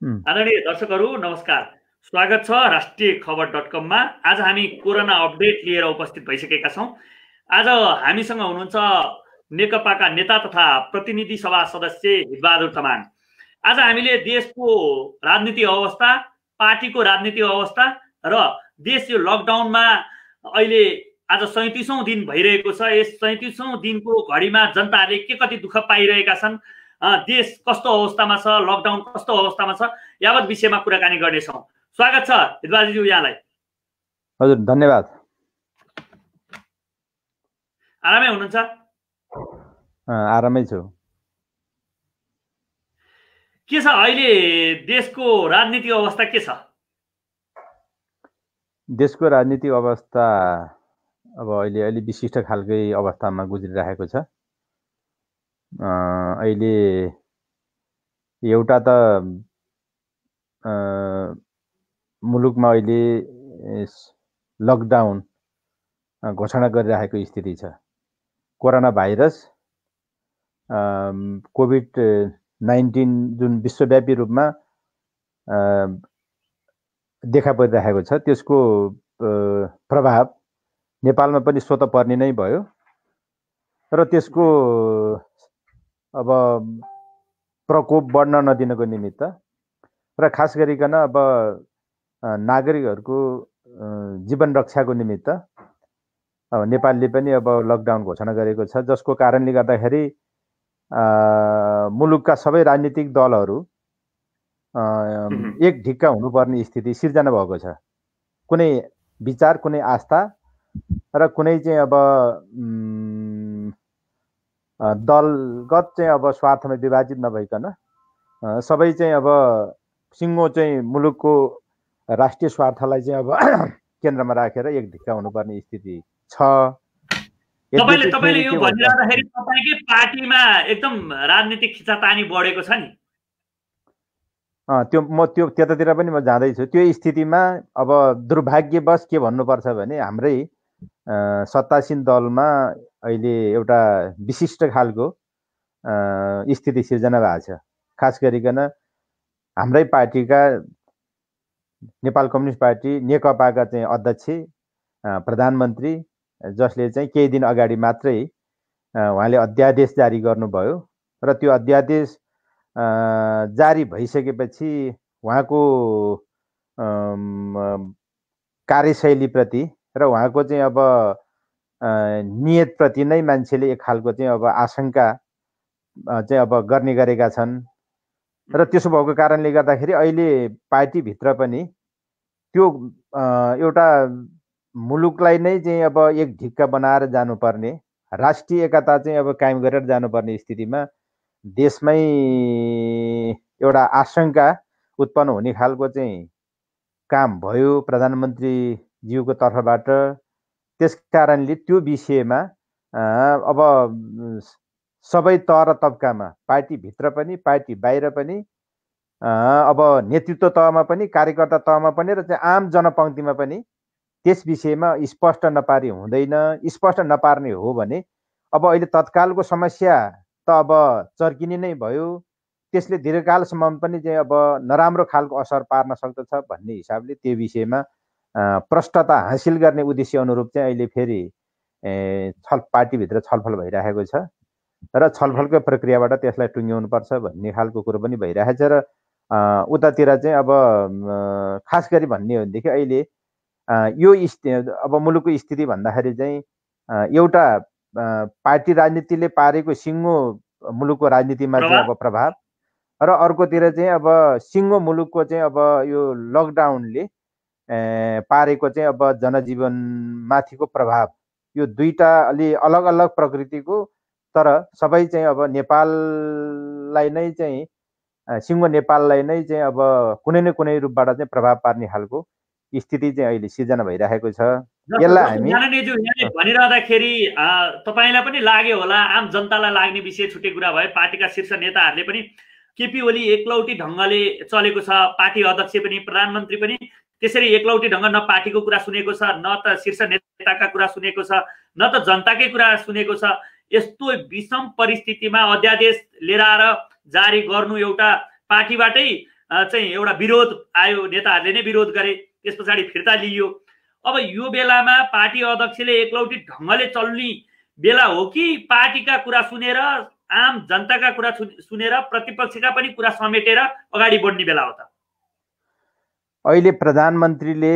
आदरणीय दर्शकहरू नमस्कार, स्वागत छ राष्ट्रिय खबर.com मा। आज हामी कोरोना अपडेट लिएर उपस्थित भइसकेका छौं। आज हामीसँग हुनुहुन्छ नेकपाका नेता तथा प्रतिनिधि सभा सदस्य हितबहादुर तामाङ। आज हामीले देशको राजनीतिक अवस्था, पार्टीको राजनीतिक अवस्था र देश यो लकडाउनमा अहिले आज 37औं दिन भइरहेको छ। यस 37औं दिनको घडीमा जनताले के कति दुःख पाइरहेका छन्, देश कस्तो अवस्थामा छ, लकडाउन कस्तो अवस्थामा छ, यावत विषयमा कुराकानी गर्नेछौँ। स्वागत छ हितबहादुरज्यू यहाँलाई। हजुर, धन्यवाद। आरामै हुनुहुन्छ? आरामै छु। के छ अहिले देशको राजनीतिक अवस्था के छ? देशको राजनीतिक अवस्था अब अहिले अलि विशिष्ट खालकै अवस्थामा गुज्रिरहेको छ। अहिले एउटा त मुलुकमा अहिले लकडाउन घोषणा गरिरहेको स्थिति छ। कोरोना भाइरस कोभिड-19 जुन विश्वव्यापी रूपमा देखा परिरहेको छ, त्यसको प्रभाव नेपालमा पनि स्वतः पर्ने नै भयो र त्यसको अब प्रकोप बढ्न नदिनको निमित्त र खास गरिकन अब नागरिकहरूको जीवन रक्षाको निमित्त अब नेपालले पनि अब लकडाउन घोषणा गरेको छ, जसको कारणले गर्दाखेरि मुलुकका सबै राजनीतिक दलहरू एक ढिक्का हुनुपर्ने स्थिति सिर्जना भएको छ। कुनै विचार, कुनै आस्था र कुनै चाहिँ अब दलगत चाहिँ अब स्वार्थमा विभाजित नभइकन सबै चाहिँ अब सिङ्गो चाहिँ मुलुकको राष्ट्रिय स्वार्थलाई चाहिँ अब केन्द्रमा राखेर एक ढिक्का हुनुपर्ने स्थिति छ। तपाईले यो भनिराख्दाखेरि तपाईकै पार्टीमा एकदम राजनीतिक खिचातानी बढेको छ नि? त्यो त्यतातिर पनि म जाँदैछु। त्यो स्थितिमा अब दुर्भाग्यवश के भन्नुपर्छ भने हाम्रै सत्तासीन दलमा अहिले एउटा विशिष्ट खालको स्थिति सिर्जना भएको छ। खास गरिकन हाम्रै पार्टीका नेपाल कम्युनिस्ट पार्टी नेकपाका चाहिँ अध्यक्ष प्रधानमन्त्री, जसले चाहिँ केही दिन अगाडि मात्रै उहाँले अध्यादेश जारी गर्नुभयो र त्यो अध्यादेश जारी भइसकेपछि उहाँको कार्यशैलीप्रति र उहाँको चाहिँ अब नियतप्रति नै मान्छेले एक खालको चाहिँ अब आशंका चाहिँ अब गर्ने गरेका छन् र त्यसो भएको कारणले गर्दाखेरि अहिले पार्टीभित्र पनि त्यो एउटा मुलुकलाई नै चाहिँ अब एक ढिक्का बनाएर जानुपर्ने, राष्ट्रिय एकता चाहिँ अब कायम गरेर जानुपर्ने स्थितिमा देशमै एउटा आशंका उत्पन्न हुने खालको चाहिँ काम भयो प्रधानमन्त्रीज्यूको तर्फबाट। त्यस कारणले त्यो विषयमा अब सबै तह र तब्कामा, पार्टीभित्र पनि पार्टी बाहिर पनि, अब नेतृत्व तहमा पनि, कार्यकर्ता तहमा पनि र चाहिँ आम जनपङ्क्तिमा पनि त्यस विषयमा स्पष्ट नपारी हुँदैन। स्पष्ट नपार्ने हो भने अब अहिले तत्कालको समस्या त अब चर्किने नै भयो, त्यसले दीर्घकालसम्म पनि चाहिँ अब नराम्रो खालको असर पार्न सक्दछ भन्ने हिसाबले त्यो विषयमा प्रष्टता हासिल गर्ने उद्देश्य अनुरूप चाहिँ अहिले फेरि पार्टीभित्र छलफल भइरहेको छ र छलफलको प्रक्रियाबाट त्यसलाई टुङ्ग्याउनुपर्छ भन्ने खालको कुरो पनि भइरहेछ। र उतातिर चाहिँ अब खास गरी भन्ने हो भनेदेखि अहिले यो अब मुलुकको स्थिति भन्दाखेरि चाहिँ एउटा पार्टी राजनीतिले पारेको सिङ्गो मुलुकको राजनीतिमा चाहिँ अब प्रभाव र अर्कोतिर चाहिँ अब सिङ्गो मुलुकको चाहिँ अब यो लकडाउनले पारेको चाहिँ अब जनजीवन माथिको प्रभाव, यो दुईटा अलि अलग अलग प्रकृतिको तर सबै चाहिँ अब नेपाललाई नै चाहिँ सिङ्गो नेपाललाई नै चाहिँ अब कुनै न कुनै रूपबाट चाहिँ प्रभाव पार्ने खालको स्थिति चाहिँ अहिले सिर्जना भइरहेको छ। यसलाई हामी भनिरहँदाखेरि तपाईलाई पनि लाग्यो होला, आम जनतालाई लाग्ने विषय छुट्टै कुरा भयो। पार्टीका शीर्ष नेताहरूले पनि केपी ओली एकलौटी ढङ्गले चलेको छ, पार्टी अध्यक्ष पनि प्रधानमन्त्री पनि त्यसरी एकलौटी ढङ्ग न पार्टीको कुरा सुनेको छ, न त शीर्ष नेताका कुरा सुनेको छ, न त जनताकै कुरा सुनेको छ। यस्तो विषम परिस्थितिमा अध्यादेश लिएर आएर जारी गर्नु एउटा पार्टीबाटै चाहिँ एउटा विरोध आयो, नेताहरूले नै विरोध गरे, त्यस पछाडि फिर्ता लिइयो। अब यो बेलामा पार्टी अध्यक्षले एकलौटी ढङ्गले चल्ने बेला हो कि पार्टीका कुरा सुनेर, आम जनताका कुरा सुनेर, प्रतिपक्षका पनि कुरा समेटेर अगाडि बढ्ने बेला हो त? अहिले प्रधानमन्त्रीले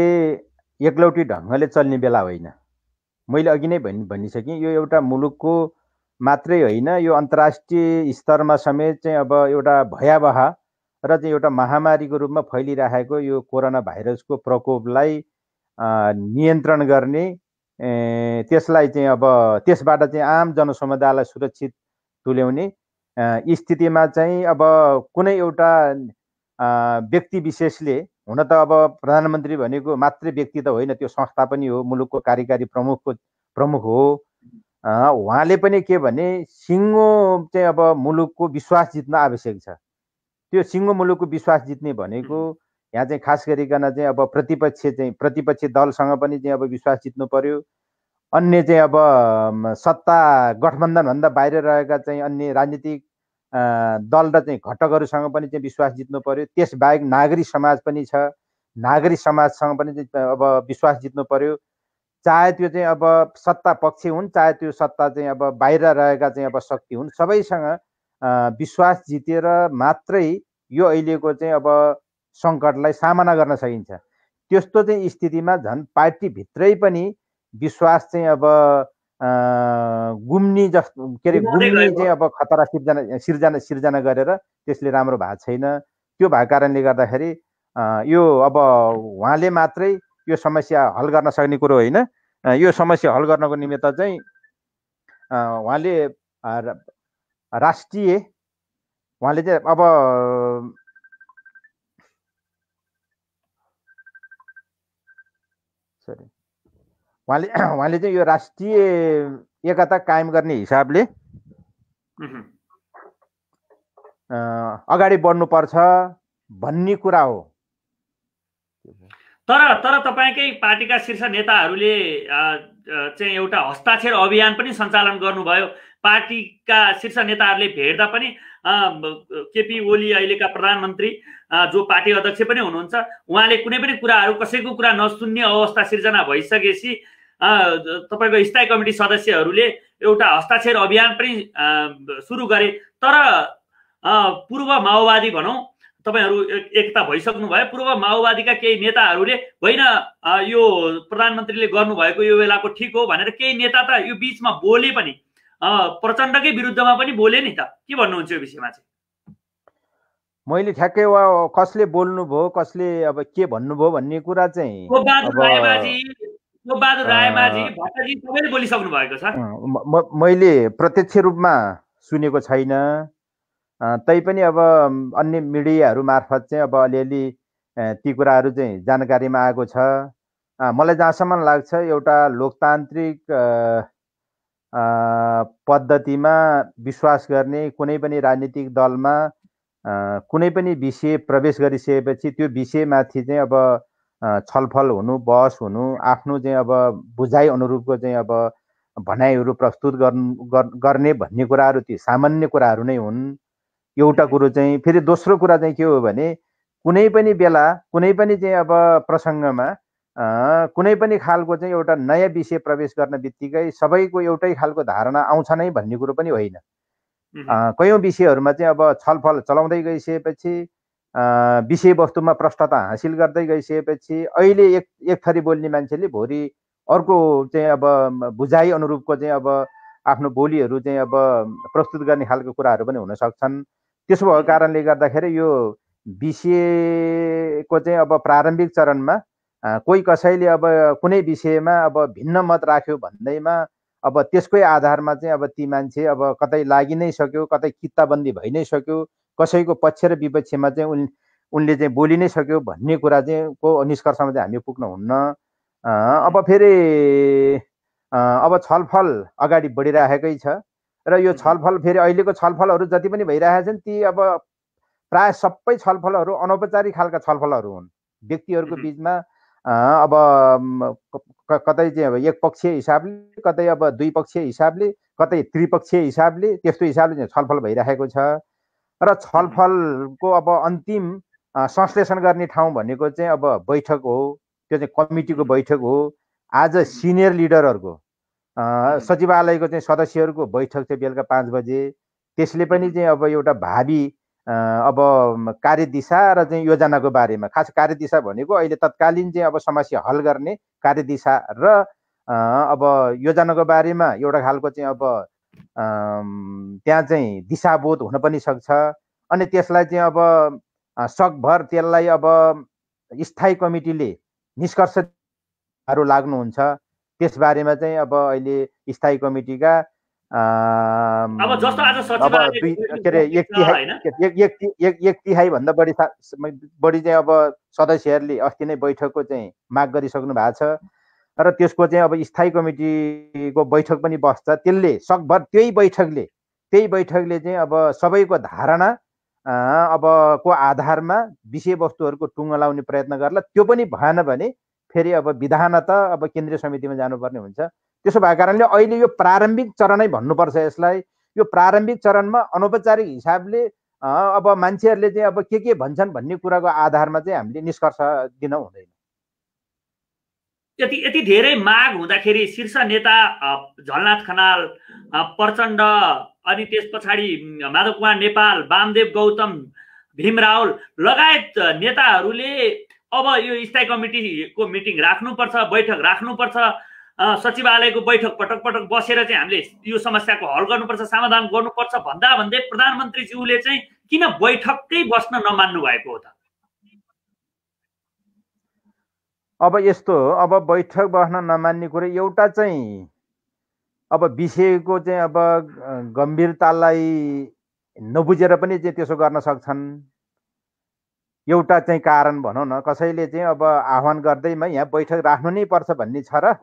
एकलौटी ढङ्गले चल्ने बेला होइन। मैले अघि नै भनिसकेँ, यो एउटा मुलुकको मात्रै होइन, यो अन्तर्राष्ट्रिय स्तरमा समेत चाहिँ अब एउटा भयावह र चाहिँ एउटा महामारीको रूपमा फैलिरहेको यो कोरोना भाइरसको प्रकोपलाई नियन्त्रण गर्ने, त्यसलाई चाहिँ अब त्यसबाट चाहिँ आम जनसमुदायलाई सुरक्षित तुल्याउने स्थितिमा चाहिँ अब कुनै एउटा व्यक्ति विशेषले, हुन त अब प्रधानमन्त्री भनेको मात्रै व्यक्ति त होइन, त्यो संस्था पनि हो, मुलुकको कार्यकारी प्रमुख हो। उहाँले पनि के भने सिङ्गो चाहिँ अब मुलुकको विश्वास जित्न आवश्यक छ। त्यो सिङ्गो मुलुकको विश्वास जित्ने भनेको यहाँ चाहिँ खास गरिकन चाहिँ अब प्रतिपक्षी दलसँग पनि चाहिँ अब विश्वास जित्नु पर्यो। अन्य चाहिँ अब सत्ता गठबन्धनभन्दा बाहिर रहेका चाहिँ अन्य राजनीतिक दल र चाहिँ घटकहरूसँग पनि चाहिँ विश्वास जित्नु पर्यो। त्यसबाहेक नागरिक समाज पनि छ, नागरिक समाजसँग पनि चाहिँ अब विश्वास जित्नु पर्यो। चाहे त्यो चाहिँ अब सत्ता पक्ष हुन्, चाहे त्यो सत्ता चाहिँ अब बाहिर रहेका चाहिँ अब शक्ति हुन्, सबैसँग विश्वास जितेर मात्रै यो अहिलेको चाहिँ अब सङ्कटलाई सामना गर्न सकिन्छ। त्यस्तो चाहिँ स्थितिमा झन् पार्टीभित्रै पनि विश्वास चाहिँ अब गुम्ने जस्तो के अरे गुम्ने चाहिँ अब खतरा सिर्जना गरेर त्यसले राम्रो भएको छैन। त्यो भएको कारणले गर्दाखेरि यो अब उहाँले मात्रै यो समस्या हल गर्न सक्ने कुरो होइन। यो समस्या हल गर्नको निमित्त चाहिँ उहाँले राष्ट्रिय उहाँले चाहिँ अब उहाँले चाहिँ यो राष्ट्रिय एकता कायम गर्ने हिसाबले अगाडि बढ्नुपर्छ भन्ने कुरा हो। तर तपाईकै पार्टीका शीर्ष नेताहरूले चाहिँ एउटा हस्ताक्षर अभियान पनि सञ्चालन गर्नुभयो। पार्टीका शीर्ष नेताहरूले भेट्दा पनि केपी ओली अहिलेका प्रधानमन्त्री जो पार्टी अध्यक्ष पनि हुनुहुन्छ, उहाँले कुनै पनि कुराहरू कसैको कुरा नसुन्ने अवस्था सिर्जना भइसकेपछि तपाईको स्थायी कमिटी सदस्यहरूले एउटा हस्ताक्षर अभियान पनि सुरु गरे। तर पूर्व माओवादी भनौँ, तपाईहरू एकता भइसक्नु भयो, पूर्व माओवादीका केही नेताहरूले होइन यो प्रधानमन्त्रीले गर्नुभएको यो बेलाको ठिक हो भनेर केही नेता त यो बीचमा बोले पनि, प्रचण्डकै विरुद्धमा पनि बोले नि त। के भन्नुहुन्छ यो विषयमा चाहिँ? मैले ठ्याक्कै कसले बोल्नुभयो, कसले अब के भन्नुभयो भन्ने कुरा चाहिँ मैले प्रत्यक्ष रूपमा सुनेको छैन। तैपनि अब अन्य मिडियाहरू मार्फत चाहिँ अब अलिअलि ती कुराहरू चाहिँ जानकारीमा आएको छ। मलाई जहाँसम्म लाग्छ एउटा लोकतान्त्रिक पद्धतिमा विश्वास गर्ने कुनै पनि राजनीतिक दलमा कुनै पनि विषय प्रवेश गरिसकेपछि त्यो विषयमाथि चाहिँ अब छलफल हुनु, बहस हुनु, आफ्नो चाहिँ अब बुझाइ अनुरूपको चाहिँ अब भनाइहरू प्रस्तुत गर्ने भन्ने कुराहरू ती सामान्य कुराहरू नै हुन्। एउटा कुरो चाहिँ फेरि दोस्रो कुरा चाहिँ के हो भने कुनै पनि बेला कुनै पनि चाहिँ अब प्रसङ्गमा कुनै पनि खालको चाहिँ एउटा नयाँ विषय प्रवेश गर्न बित्तिकै सबैको एउटै खालको धारणा आउँछ नै भन्ने कुरो पनि होइन। कयौँ विषयहरूमा चाहिँ अब छलफल चलाउँदै गइसकेपछि विषयवस्तुमा प्रष्टता हासिल गर्दै गइसकेपछि अहिले एक थरी बोल्ने मान्छेले भोलि अर्को चाहिँ अब बुझाइ अनुरूपको चाहिँ अब आफ्नो बोलीहरू चाहिँ अब प्रस्तुत गर्ने खालको कुराहरू पनि हुन सक्छन्। त्यसो भएको कारणले गर्दाखेरि यो विषयको चाहिँ अब प्रारम्भिक चरणमा कोही कसैले अब कुनै विषयमा अब भिन्न मत राख्यो भन्दैमा अब त्यसकै आधारमा चाहिँ अब ती मान्छे अब कतै लागि नै सक्यो, कतै कित्ताबन्दी भइ नै सक्यो, कसैको पक्ष र विपक्षमा चाहिँ उनले चाहिँ बोलि नै सक्यो भन्ने कुरा चाहिँ को निष्कर्षमा चाहिँ हामी पुग्न हुन्न। अब फेरि अब छलफल अगाडि बढिरहेकै छ र यो छलफल फेरि अहिलेको छलफलहरू जति पनि भइरहेका छन् ती अब प्राय सबै छलफलहरू अनौपचारिक खालका छलफलहरू हुन्। व्यक्तिहरूको बिचमा अब कतै चाहिँ अब एक पक्षीय हिसाबले, कतै अब दुई पक्षीय हिसाबले, कतै त्रिपक्षीय हिसाबले, त्यस्तो हिसाबले चाहिँ छलफल भइरहेको छ र छलफलको अब अन्तिम संश्लेषण गर्ने ठाउँ भनेको चाहिँ अब बैठक हो, त्यो चाहिँ कमिटीको बैठक हो। आज सिनियर लिडरहरूको सचिवालयको चाहिँ सदस्यहरूको बैठक चाहिँ बेलुका 5 बजे। त्यसले पनि चाहिँ अब एउटा भावी अब कार्यदिशा र चाहिँ योजनाको बारेमा, खास कार्यदिशा भनेको अहिले तत्कालीन चाहिँ अब समस्या हल गर्ने कार्यदिशा र अब योजनाको बारेमा एउटा खालको चाहिँ अब त्यहाँ चाहिँ दिशाबोध हुन पनि सक्छ। अनि त्यसलाई चाहिँ अब सकभर त्यसलाई अब स्थायी कमिटीले निष्कर्षहरू लाग्नुहुन्छ, त्यसबारेमा चाहिँ अब अहिले स्थायी कमिटीका अब जस्तो आज अब एक तिहाई भन्दा बढी चाहिँ अब सदस्यहरूले अस्ति नै बैठकको चाहिँ माग गरिसक्नु भएको छ र त्यसको चाहिँ अब स्थायी कमिटीको बैठक पनि बस्छ। त्यसले सकभर त्यही बैठकले चाहिँ अब सबैको धारणा अब को आधारमा विषयवस्तुहरूको टुङ्गो लाउने प्रयत्न गर्ला। त्यो पनि भएन भने फेरि अब विधानतः अब केन्द्रीय समितिमा जानुपर्ने हुन्छ। त्यसो भएको कारणले अहिले यो प्रारम्भिक चरणै भन्नुपर्छ यसलाई। यो प्रारम्भिक चरणमा अनौपचारिक हिसाबले अब मान्छेहरूले चाहिँ अब के भन्छन् भन्ने कुराको आधारमा चाहिँ हामीले निष्कर्ष दिन हुँदैन। यति धेरै माग हुँदाखेरि शीर्ष नेता झलनाथ खनाल, प्रचण्ड, अनि त्यस पछाडि माधव कुमार नेपाल, वामदेव गौतम, भीम रावल लगायत नेताहरूले अब यो स्थायी कमिटीको मिटिङ राख्नुपर्छ, बैठक राख्नुपर्छ, सचिवालयको बैठक पटक पटक बसेर चाहिँ हामीले यो समस्याको हल गर्नुपर्छ, समाधान गर्नुपर्छ भन्दै प्रधानमन्त्रीज्यूले चाहिँ किन बैठककै बस्न नमान्नु भएको हो त? अब यस्तो अब बैठक बस्न नमान्ने कुरा एउटा चाहिँ अब विषयको चाहिँ अब गम्भीरतालाई नबुझेर पनि चाहिँ त्यसो गर्न सक्छन्। एउटा चाहिँ कारण भनौँ न, कसैले चाहिँ अब आह्वान गर्दैमा यहाँ बैठक राख्नु नै पर्छ भन्ने छ र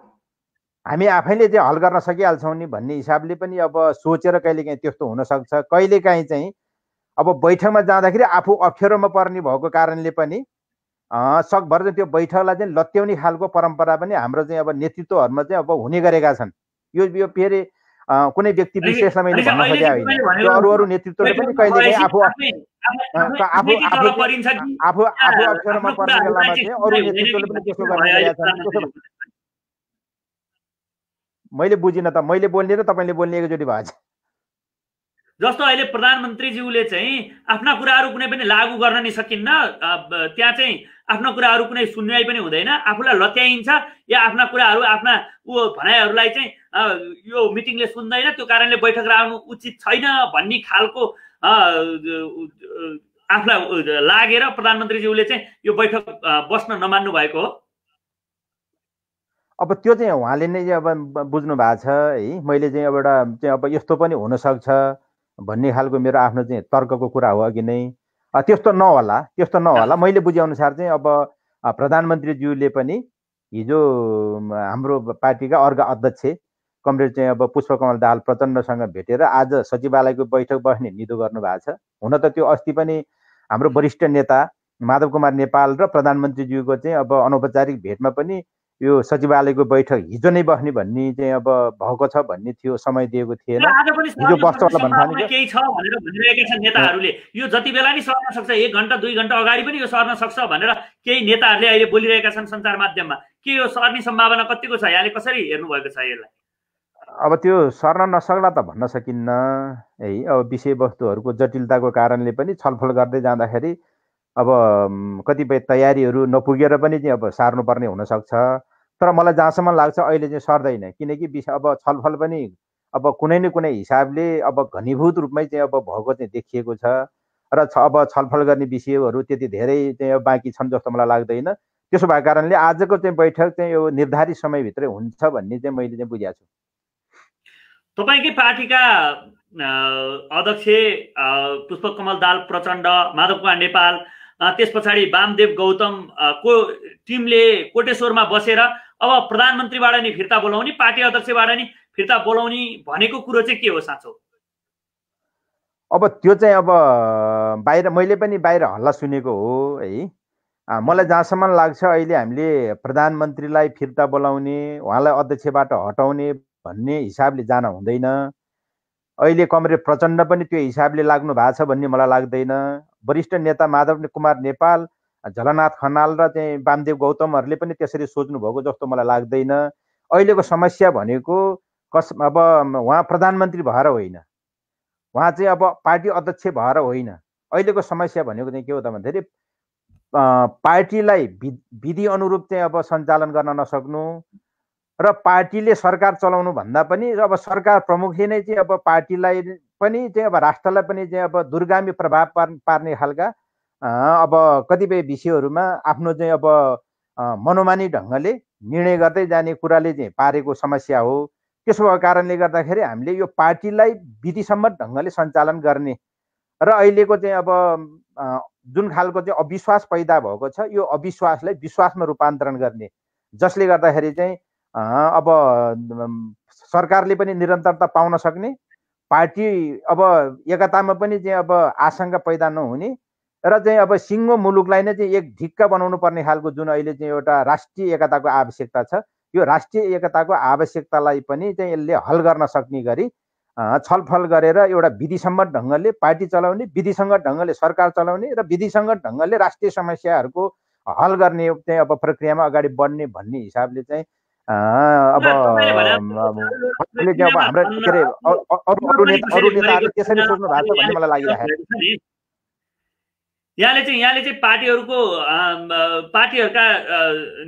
हामी आफैले चाहिँ हल गर्न सकिहाल्छौँ नि भन्ने हिसाबले पनि अब सोचेर कहिलेकाहीँ त्यस्तो हुनसक्छ। कहिलेकाहीँ चाहिँ अब बैठकमा जाँदाखेरि आफू अप्ठ्यारोमा पर्ने भएको कारणले पनि सकभर चाहिँ त्यो बैठकलाई चाहिँ लत्याउने खालको परम्परा पनि हाम्रो चाहिँ अब नेतृत्वहरूमा चाहिँ अब हुने गरेका छन्। यो फेरि कुनै व्यक्ति विशेषलाई मैले भन्न खोजेको होइन, त्यो अरू नेतृत्वले पनि कहिलेकाहीँ आफू अप्ठ्यारोमा पर्ने बेलामा चाहिँ अरू नेतृत्वले पनि त्यसो गर्ने गरेका छन्। मैले बुझिनँ त, मैले बोल्ने र तपाईँले बोल्ने एकचोटि भएछ। जस्तो अहिले प्रधानमन्त्रीज्यूले चाहिँ आफ्ना कुराहरू कुनै पनि लागू गर्न नि सकिन्न, त्यहाँ चाहिँ आफ्ना कुराहरू कुनै सुन्वाई पनि हुँदैन, आफूलाई लत्याइन्छ या आफ्ना कुराहरू आफ्ना भनाइहरूलाई चाहिँ यो मिटिङले सुन्दैन, त्यो कारणले बैठक राख्नु उचित छैन भन्ने खालको आफूलाई लागेर प्रधानमन्त्रीज्यूले चाहिँ यो बैठक बस्न नमान्नु भएको हो। अब त्यो चाहिँ उहाँले नै अब बुझ्नु भएको छ है। मैले चाहिँ एउटा चाहिँ अब यस्तो पनि हुनसक्छ भन्ने खालको मेरो आफ्नो चाहिँ तर्कको कुरा हो अघि नै। त्यस्तो नहोला। मैले बुझेअनुसार चाहिँ अब प्रधानमन्त्रीज्यूले पनि हिजो हाम्रो पार्टीका अर्का अध्यक्ष कमरेड चाहिँ अब पुष्पकमल दाहाल प्रचण्डसँग भेटेर आज सचिवालयको बैठक बस्ने निधो गर्नु भएको छ। हुन त त्यो अस्ति पनि हाम्रो वरिष्ठ नेता माधव कुमार नेपाल र प्रधानमन्त्रीज्यूको चाहिँ अब अनौपचारिक भेटमा पनि यो सचिवालयको बैठक हिजो नै बस्ने भन्ने चाहिँ अब भएको छ भन्ने थियो, समय दिएको थिएन। हिजो बस्छ होला भन्ने केही छ भनेर भनिरहेका छन् नेताहरूले। यो जति बेला नि सर्न सक्छ, 1 घण्टा 2 घण्टा अगाडि पनि यो सर्न सक्छ भनेर केही नेताहरूले अहिले बोलिरहेका छन् सञ्चार माध्यममा। के यो सर्ने सम्भावना कतिको छ? यहाँले कसरी हेर्नु भएको छ यसलाई? अब त्यो सर्न नसक्ला त भन्न सकिन्न है। अब विषयवस्तुहरूको जटिलताको कारणले पनि छलफल गर्दै जाँदाखेरि अब कतिपय तयारीहरू नपुगेर पनि चाहिँ अब सार्नुपर्ने हुनसक्छ। तर मलाई जहाँसम्म लाग्छ अहिले चाहिँ सर्दैन, किनकि अब छलफल पनि अब कुनै न कुनै हिसाबले अब घनीभूत रूपमै चाहिँ अब भएको चाहिँ देखिएको छ र अब छलफल गर्ने विषयहरू त्यति धेरै चाहिँ बाँकी छन् जस्तो मलाई लाग्दैन। त्यसो भएको कारणले आजको चाहिँ बैठक चाहिँ यो निर्धारित समयभित्रै हुन्छ भन्ने चाहिँ मैले चाहिँ बुझेको छु। तपाईँकै पार्टीका अध्यक्ष पुष्पकमल दाहाल प्रचण्ड, माधव कुमार नेपाल, त्यस पछाडि वामदेव गौतम को टिमले कोटेश्वरमा बसेर अब प्रधानमन्त्रीबाट नि फिर्ता बोलाउने, पार्टी अध्यक्षबाट नि फिर्ता बोलाउने भनेको कुरो चाहिँ के हो साँचो? अब त्यो चाहिँ अब बाहिर मैले पनि बाहिर हल्ला सुनेको हो है। मलाई जहाँसम्म लाग्छ अहिले हामीले प्रधानमन्त्रीलाई फिर्ता बोलाउने, उहाँलाई अध्यक्षबाट हटाउने भन्ने हिसाबले जान हुँदैन। अहिले कमरेड प्रचण्ड पनि त्यो हिसाबले लाग्नु भएको छ भन्ने मलाई लाग्दैन। वरिष्ठ नेता माधव कुमार नेपाल, झलनाथ खनाल र चाहिँ वामदेव गौतमहरूले पनि त्यसरी सोच्नु भएको जस्तो मलाई लाग्दैन। अहिलेको समस्या भनेको अब उहाँ प्रधानमन्त्री भएर होइन, उहाँ चाहिँ अब पार्टी अध्यक्ष भएर होइन। अहिलेको समस्या भनेको चाहिँ के हो त भन्दाखेरि पार्टीलाई विधि अनुरूप चाहिँ अब सञ्चालन गर्न नसक्नु र पार्टीले सरकार चलाउनु भन्दा पनि अब सरकार प्रमुखले नै चाहिँ अब पार्टीलाई पनि चाहिँ अब राष्ट्रलाई पनि चाहिँ अब दूरगामी प्रभाव पार्ने खालका अब कतिपय विषयहरूमा आफ्नो चाहिँ अब मनोमानी ढङ्गले निर्णय गर्दै जाने कुराले चाहिँ पारेको समस्या हो। त्यसो भएको कारणले गर्दाखेरि हामीले यो पार्टीलाई विधिसम्मत ढङ्गले सञ्चालन गर्ने र अहिलेको चाहिँ अब जुन खालको चाहिँ अविश्वास पैदा भएको छ यो अविश्वासलाई विश्वासमा रूपान्तरण गर्ने, जसले गर्दाखेरि चाहिँ अब सरकारले पनि निरन्तरता पाउन सक्ने, पार्टी अब एकतामा पनि चाहिँ अब आशंका पैदा नहुने र चाहिँ अब सिङ्गो मुलुकलाई नै चाहिँ एक ढिक्का बनाउनु पर्ने खालको जुन अहिले चाहिँ एउटा राष्ट्रिय एकताको आवश्यकता छ, यो राष्ट्रिय एकताको आवश्यकतालाई पनि चाहिँ यसले हल गर्न सक्ने गरी छलफल गरेर एउटा विधिसम्मत ढङ्गले पार्टी चलाउने, विधिसङ्गत ढङ्गले सरकार चलाउने र विधिसङ्गत ढङ्गले राष्ट्रिय समस्याहरूको हल गर्ने चाहिँ अब प्रक्रियामा अगाडि बढ्ने भन्ने हिसाबले चाहिँ अब हाम्रो के अरे अरू नेताहरूले त्यसरी सोच्नु भएको छ भन्ने मलाई लागिरहेको छ। यहाँले चाहिँ पार्टीहरूका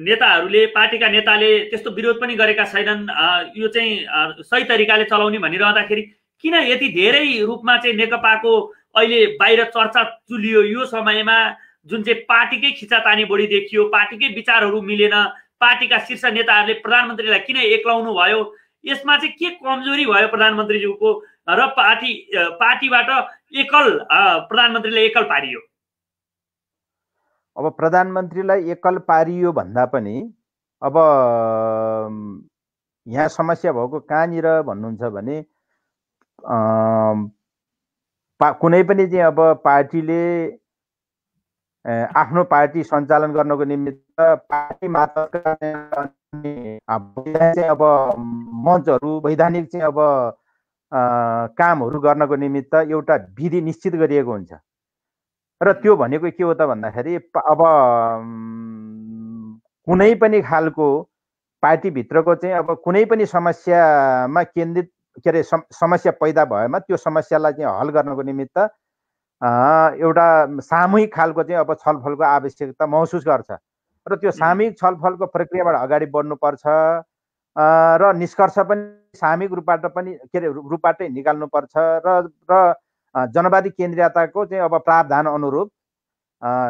नेताहरूले, पार्टीका नेताले त्यस्तो विरोध पनि गरेका छैनन्, यो चाहिँ सही तरिकाले चलाउने भनिरहँदाखेरि किन यति धेरै रूपमा चाहिँ नेकपाको अहिले बाहिर चर्चा चुलियो? यो समयमा जुन चाहिँ पार्टीकै खिचातानी बढी देखियो, पार्टीकै विचारहरू मिलेन, पार्टीका शीर्ष नेताहरूले प्रधानमन्त्रीलाई किन एक्लाउनु भयो? यसमा चाहिँ के कमजोरी भयो प्रधानमन्त्रीज्यूको र पार्टीबाट एकल प्रधानमन्त्रीले एकल पारियो? अब प्रधानमन्त्रीलाई एकल पारियो भन्दा पनि अब यहाँ समस्या भएको कहाँनिर भन्नुहुन्छ भने कुनै पनि चाहिँ अब पार्टीले आफ्नो पार्टी सञ्चालन गर्नको निमित्त पार्टी मार्फतका चाहिँ अब मञ्चहरू, वैधानिक चाहिँ अब कामहरू गर्नको निमित्त एउटा विधि निश्चित गरिएको हुन्छ र त्यो भनेको के हो त भन्दाखेरि अब कुनै पनि खालको पार्टीभित्रको चाहिँ अब कुनै पनि समस्यामा केन्द्रित के अरे समस्या पैदा भएमा त्यो समस्यालाई चाहिँ हल गर्नको निमित्त एउटा सामूहिक खालको चाहिँ अब छलफलको आवश्यकता महसुस गर्छ र त्यो सामूहिक छलफलको प्रक्रियाबाट अगाडि बढ्नुपर्छ र निष्कर्ष पनि सामूहिक रूपबाटै निकाल्नुपर्छ र जनवादी केन्द्रीयताको चाहिँ अब प्रावधान अनुरूप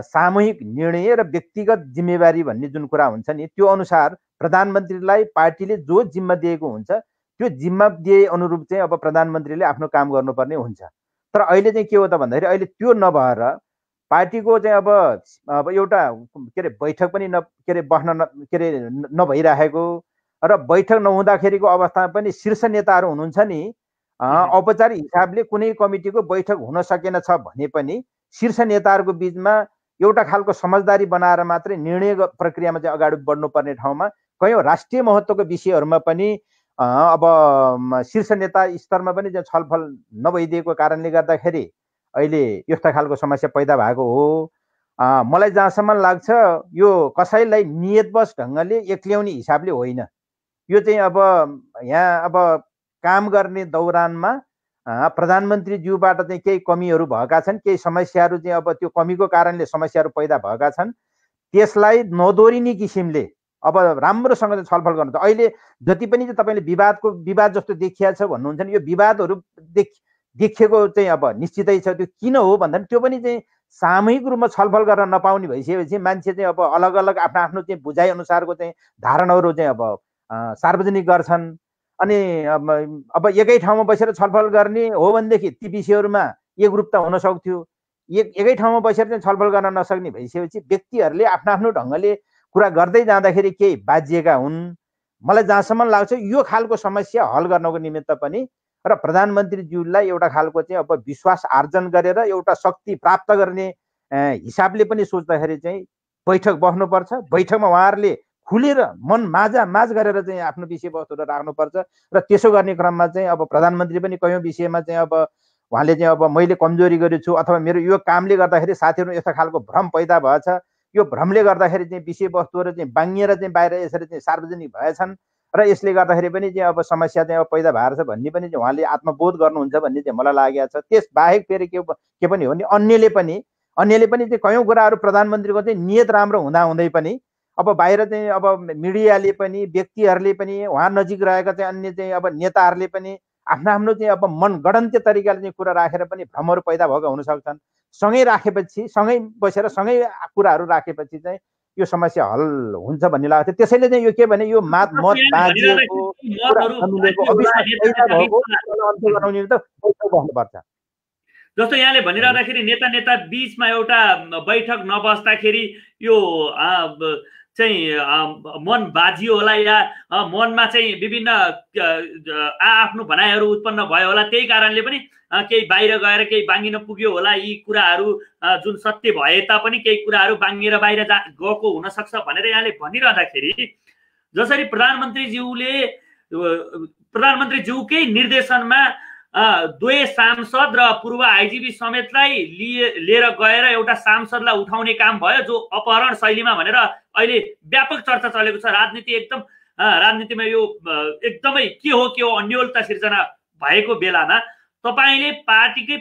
सामूहिक निर्णय र व्यक्तिगत जिम्मेवारी भन्ने जुन कुरा हुन्छ नि, त्यो अनुसार प्रधानमन्त्रीलाई पार्टीले जो जिम्मा दिएको हुन्छ त्यो जिम्मा दिए अनुरूप चाहिँ अब प्रधानमन्त्रीले आफ्नो काम गर्नुपर्ने हुन्छ। तर अहिले चाहिँ के हो त भन्दाखेरि अहिले त्यो नभएर पार्टीको चाहिँ अब एउटा के अरे बैठक पनि नभइरहेको र बैठक नहुँदाखेरिको अवस्थामा पनि शीर्ष नेताहरू हुनुहुन्छ नि, औपचारिक हिसाबले कुनै कमिटीको बैठक हुन सकेन छ भने पनि शीर्ष नेताहरूको बिचमा एउटा खालको समझदारी बनाएर मात्रै निर्णय प्रक्रियामा चाहिँ अगाडि बढ्नुपर्ने ठाउँमा कयौँ राष्ट्रिय महत्त्वको विषयहरूमा पनि अब शीर्ष नेता स्तरमा पनि चाहिँ छलफल नभइदिएको कारणले गर्दाखेरि अहिले यस्ता खालको समस्या पैदा भएको हो। मलाई जहाँसम्म लाग्छ यो कसैलाई नियतवश ढङ्गले एक्ल्याउने हिसाबले होइन, यो चाहिँ अब यहाँ अब काम गर्ने दौरानमा प्रधानमन्त्रीज्यूबाट चाहिँ केही कमीहरू भएका छन्, केही समस्याहरू चाहिँ अब त्यो कमीको कारणले समस्याहरू पैदा भएका छन्, त्यसलाई नदोरिने किसिमले अब राम्रोसँग छलफल गर्नु। अहिले जति पनि चाहिँ तपाईँले विवाद जस्तो देखिया छ भन्नुहुन्छ नि, यो विवादहरू देखिएको चाहिँ अब निश्चितै छ। त्यो किन हो भन्दा त्यो पनि चाहिँ सामूहिक रूपमा छलफल गर्न नपाउने भइसकेपछि मान्छे चाहिँ अब अलग अलग आफ्नो आफ्नो चाहिँ बुझाइ अनुसारको चाहिँ धारणाहरू चाहिँ अब सार्वजनिक गर्छन्। अनि अब एकै ठाउँमा बसेर छलफल गर्ने हो भनेदेखि ती विषयहरूमा एकरूपता हुन सक्थ्यो। एकै ठाउँमा बसेर चाहिँ छलफल गर्न नसक्ने भइसकेपछि व्यक्तिहरूले आफ्नो आफ्नो ढङ्गले कुरा गर्दै जाँदाखेरि केही बाजिएका हुन्। मलाई जहाँसम्म लाग्छ यो खालको समस्या हल गर्नको निमित्त पनि र प्रधानमन्त्रीज्यूलाई एउटा खालको चाहिँ अब विश्वास आर्जन गरेर एउटा शक्ति प्राप्त गर्ने हिसाबले पनि सोच्दाखेरि चाहिँ बैठक बस्नुपर्छ। बैठकमा उहाँहरूले खुलेर माझ गरेर चाहिँ आफ्नो विषयवस्तुहरू राख्नुपर्छ र त्यसो गर्ने क्रममा चाहिँ अब प्रधानमन्त्री पनि कयौँ विषयमा चाहिँ अब उहाँले चाहिँ अब मैले कमजोरी गरेछु अथवा मेरो यो कामले गर्दाखेरि साथीहरू यस्तो खालको भ्रम पैदा भएछ, यो भ्रमले गर्दाखेरि चाहिँ विषयवस्तुहरू चाहिँ बाङ्गिएर चाहिँ बाहिर यसरी चाहिँ सार्वजनिक भएछन् र यसले गर्दाखेरि पनि चाहिँ अब समस्या चाहिँ अब पैदा भएर छ भन्ने पनि चाहिँ उहाँले आत्मबोध गर्नुहुन्छ भन्ने चाहिँ मलाई लागेको छ। त्यसबाहेक फेरि के पनि हो भने अन्यले पनि चाहिँ कयौँ कुराहरू प्रधानमन्त्रीको चाहिँ नियत राम्रो हुँदै पनि अब बाहिर चाहिँ अब मिडियाले पनि व्यक्तिहरूले पनि उहाँ नजिक रहेका चाहिँ अन्य चाहिँ अब नेताहरूले पनि आफ्नो चाहिँ अब मनगढन्त्य तरिकाले चाहिँ कुरा राखेर पनि भ्रमहरू पैदा भएको हुन सक्छन्। सँगै राखेपछि, सँगै बसेर सँगै कुराहरू राखेपछि चाहिँ यो समस्या हल हुन्छ भन्ने लाग्छ। त्यसैले चाहिँ यो के भने यो मत बाँधिएको अन्त्य गराउने त बस्नुपर्छ। जस्तो यहाँले भनिरहँदाखेरि नेता बीचमा एउटा बैठक नबस्दाखेरि यो चाहिँ मन बाजियो होला या मनमा चाहिँ विभिन्न आफ्नो भनाइहरू उत्पन्न भयो होला, त्यही कारणले पनि केही बाहिर गएर केही बाङ्गिन पुग्यो होला। यी कुराहरू जुन सत्य भए तापनि केही कुराहरू बाङ्गिएर बाहिर गएको हुनसक्छ भनेर यहाँले भनिरहँदाखेरि जसरी प्रधानमन्त्रीज्यूकै निर्देशनमा दुवै सांसद र पूर्व आइजिपी समेतलाई लिएर गएर एउटा सांसदलाई उठाउने काम भयो, जो अपहरण शैलीमा भनेर अहिले व्यापक चर्चा चलेको छ। राजनीतिमा यो एकदमै के हो अन्योलता सिर्जना भएको बेलामा तपाईले पार्टीको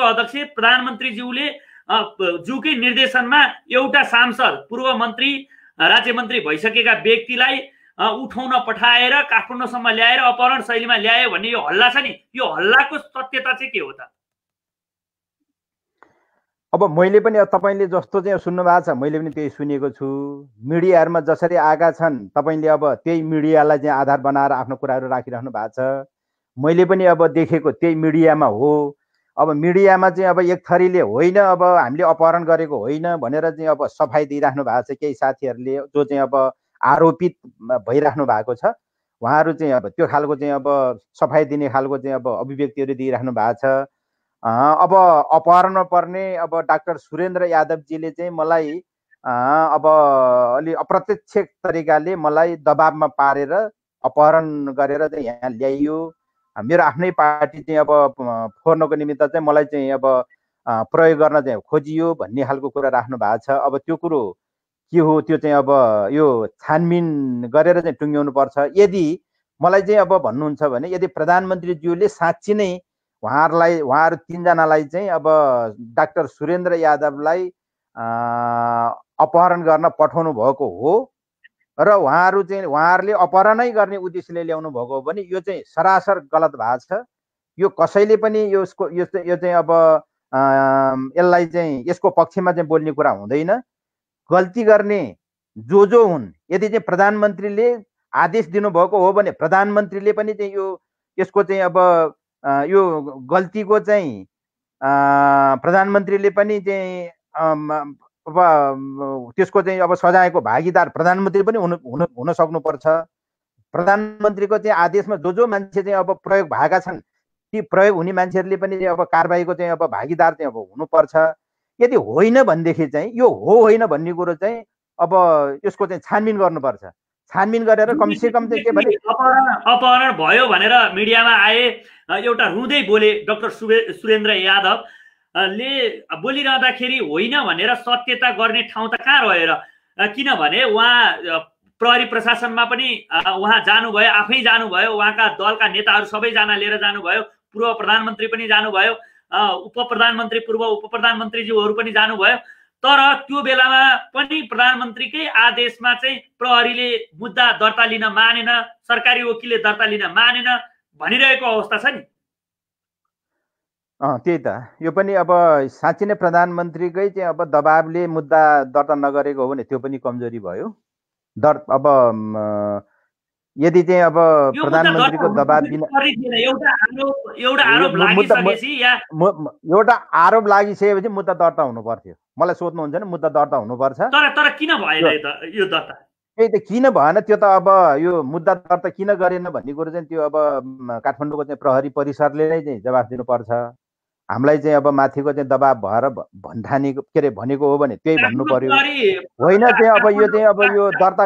अध्यक्ष प्रधानमन्त्रीज्यूले ज्यूकै निर्देशनमा एउटा सांसद पूर्व मन्त्री राज्य मन्त्री भइसकेका व्यक्तिलाई उठाउन पठाएर काठमाडौँसम्म ल्याएर अपहरण शैलीमा ल्यायो भन्ने यो हल्ला छ नि, यो हल्लाको सत्यता चाहिँ के हो त? अब मैले पनि तपाईले जस्तो चाहिँ सुन्नु भएको छ, मैले पनि त्यही सुनेको छु। मिडियाहरूमा जसरी आएका छन् तपाईले अब त्यही मिडियालाई चाहिँ आधार बनाएर आफ्नो कुराहरू राखिराख्नु भएको छ। मैले पनि अब देखेको त्यही मिडियामा हो। अब मिडियामा चाहिँ अब एक थरीले होइन अब हामीले अपहरण गरेको होइन भनेर चाहिँ अब सफाई दिइराख्नु भएको छ। केही साथीहरूले जो चाहिँ अब आरोपित भइराख्नु भएको छ उहाँहरू चाहिँ अब त्यो खालको चाहिँ अब सफाई दिने खालको चाहिँ अब अभिव्यक्तिहरू दिइराख्नु भएको छ। अब अपहरणमा पर्ने अब डाक्टर सुरेन्द्र यादवजीले चाहिँ मलाई अब अलि अप्रत्यक्ष तरिकाले मलाई दबाबमा पारेर अपहरण गरेर चाहिँ यहाँ ल्याइयो। मेरो आफ्नै पार्टी चाहिँ अब फोर्नको निमित्त चाहिँ मलाई चाहिँ अब प्रयोग गर्न चाहिँ खोजियो भन्ने खालको कुरा राख्नु भएको छ। अब त्यो कुरो के हो त्यो चाहिँ अब यो छानबिन गरेर चाहिँ टुङ्ग्याउनु पर्छ। यदि मलाई चाहिँ अब भन्नुहुन्छ भने यदि प्रधानमन्त्रीज्यूले साँच्ची नै उहाँहरू तीनजनालाई चाहिँ अब डाक्टर सुरेन्द्र यादवलाई अपहरण गर्न पठाउनु भएको हो र उहाँहरूले अपहरणै गर्ने उद्देश्यले ल्याउनु भएको हो भने यो चाहिँ सरासर गलत भएको छ। यो कसैले पनि यो चाहिँ अब यसलाई चाहिँ यसको पक्षमा चाहिँ बोल्ने कुरा हुँदैन। गल्ती गर्ने जो हुन्, यदि चाहिँ प्रधानमन्त्रीले आदेश दिनुभएको हो भने प्रधानमन्त्रीले पनि चाहिँ यसको चाहिँ अब यो गल्तीको चाहिँ प्रधानमन्त्रीले पनि चाहिँ अब त्यसको चाहिँ अब सजायको भागीदार प्रधानमन्त्री पनि हुन सक्नुपर्छ। प्रधानमन्त्रीको चाहिँ आदेशमा जो मान्छे चाहिँ अब प्रयोग भएका छन् ती प्रयोग हुने मान्छेहरूले पनि चाहिँ अब कारबाहीको चाहिँ अब भागीदार चाहिँ अब हुनुपर्छ। यदि होइन भनेदेखि चाहिँ यो होइन भन्ने कुरो चाहिँ अब यसको चाहिँ छानबिन गर्नुपर्छ। छानबिन गरेर कमसेकम चाहिँ के भने अपहरण भयो भनेर मिडियामा आए एउटा रुँदै बोले डाक्टर सुरेन्द्र यादव ले बोलिरहँदाखेरि होइन भनेर सत्यता गर्ने ठाउँ त कहाँ रहेर, किनभने उहाँ प्रहरी प्रशासनमा पनि उहाँ जानुभयो, आफै जानुभयो, उहाँका दलका नेताहरू सबैजना लिएर जानुभयो, पूर्व प्रधानमन्त्री पनि जानुभयो, पूर्व उप प्रधानमन्त्रीज्यूहरू पनि जानुभयो। तर त्यो बेलामा पनि प्रधानमन्त्रीकै आदेशमा चाहिँ प्रहरीले मुद्दा दर्ता लिन मानेन, सरकारी वकिलले दर्ता लिन मानेन भनिरहेको अवस्था छ नि। त्यही त, यो पनि अब साँच्चै नै प्रधानमन्त्रीकै चाहिँ अब दबाबले मुद्दा दर्ता नगरेको हो भने त्यो पनि कमजोरी भयो। अब यदि चाहिँ अब प्रधानमन्त्रीको दबाब बिना एउटा आरोप लागिसकेपछि मुद्दा दर्ता हुनु पर्थ्यो। मलाई सोध्नुहुन्छ नि मुद्दा दर्ता हुनुपर्छ, तर किन भएन यो दर्ता? त्यही त किन भएन, त्यो त अब यो मुद्दा दर्ता किन गरेन भन्ने कुरो चाहिँ त्यो अब काठमाडौँको चाहिँ प्रहरी परिसरले नै चाहिँ जवाफ दिनुपर्छ। हामीलाई चाहिँ अब माथिको चाहिँ दबाब भएर भन्ठानेको के अरे भनेको हो भने त्यही भन्नु पर्यो। होइन चाहिँ अब यो चाहिँ अब यो दर्ता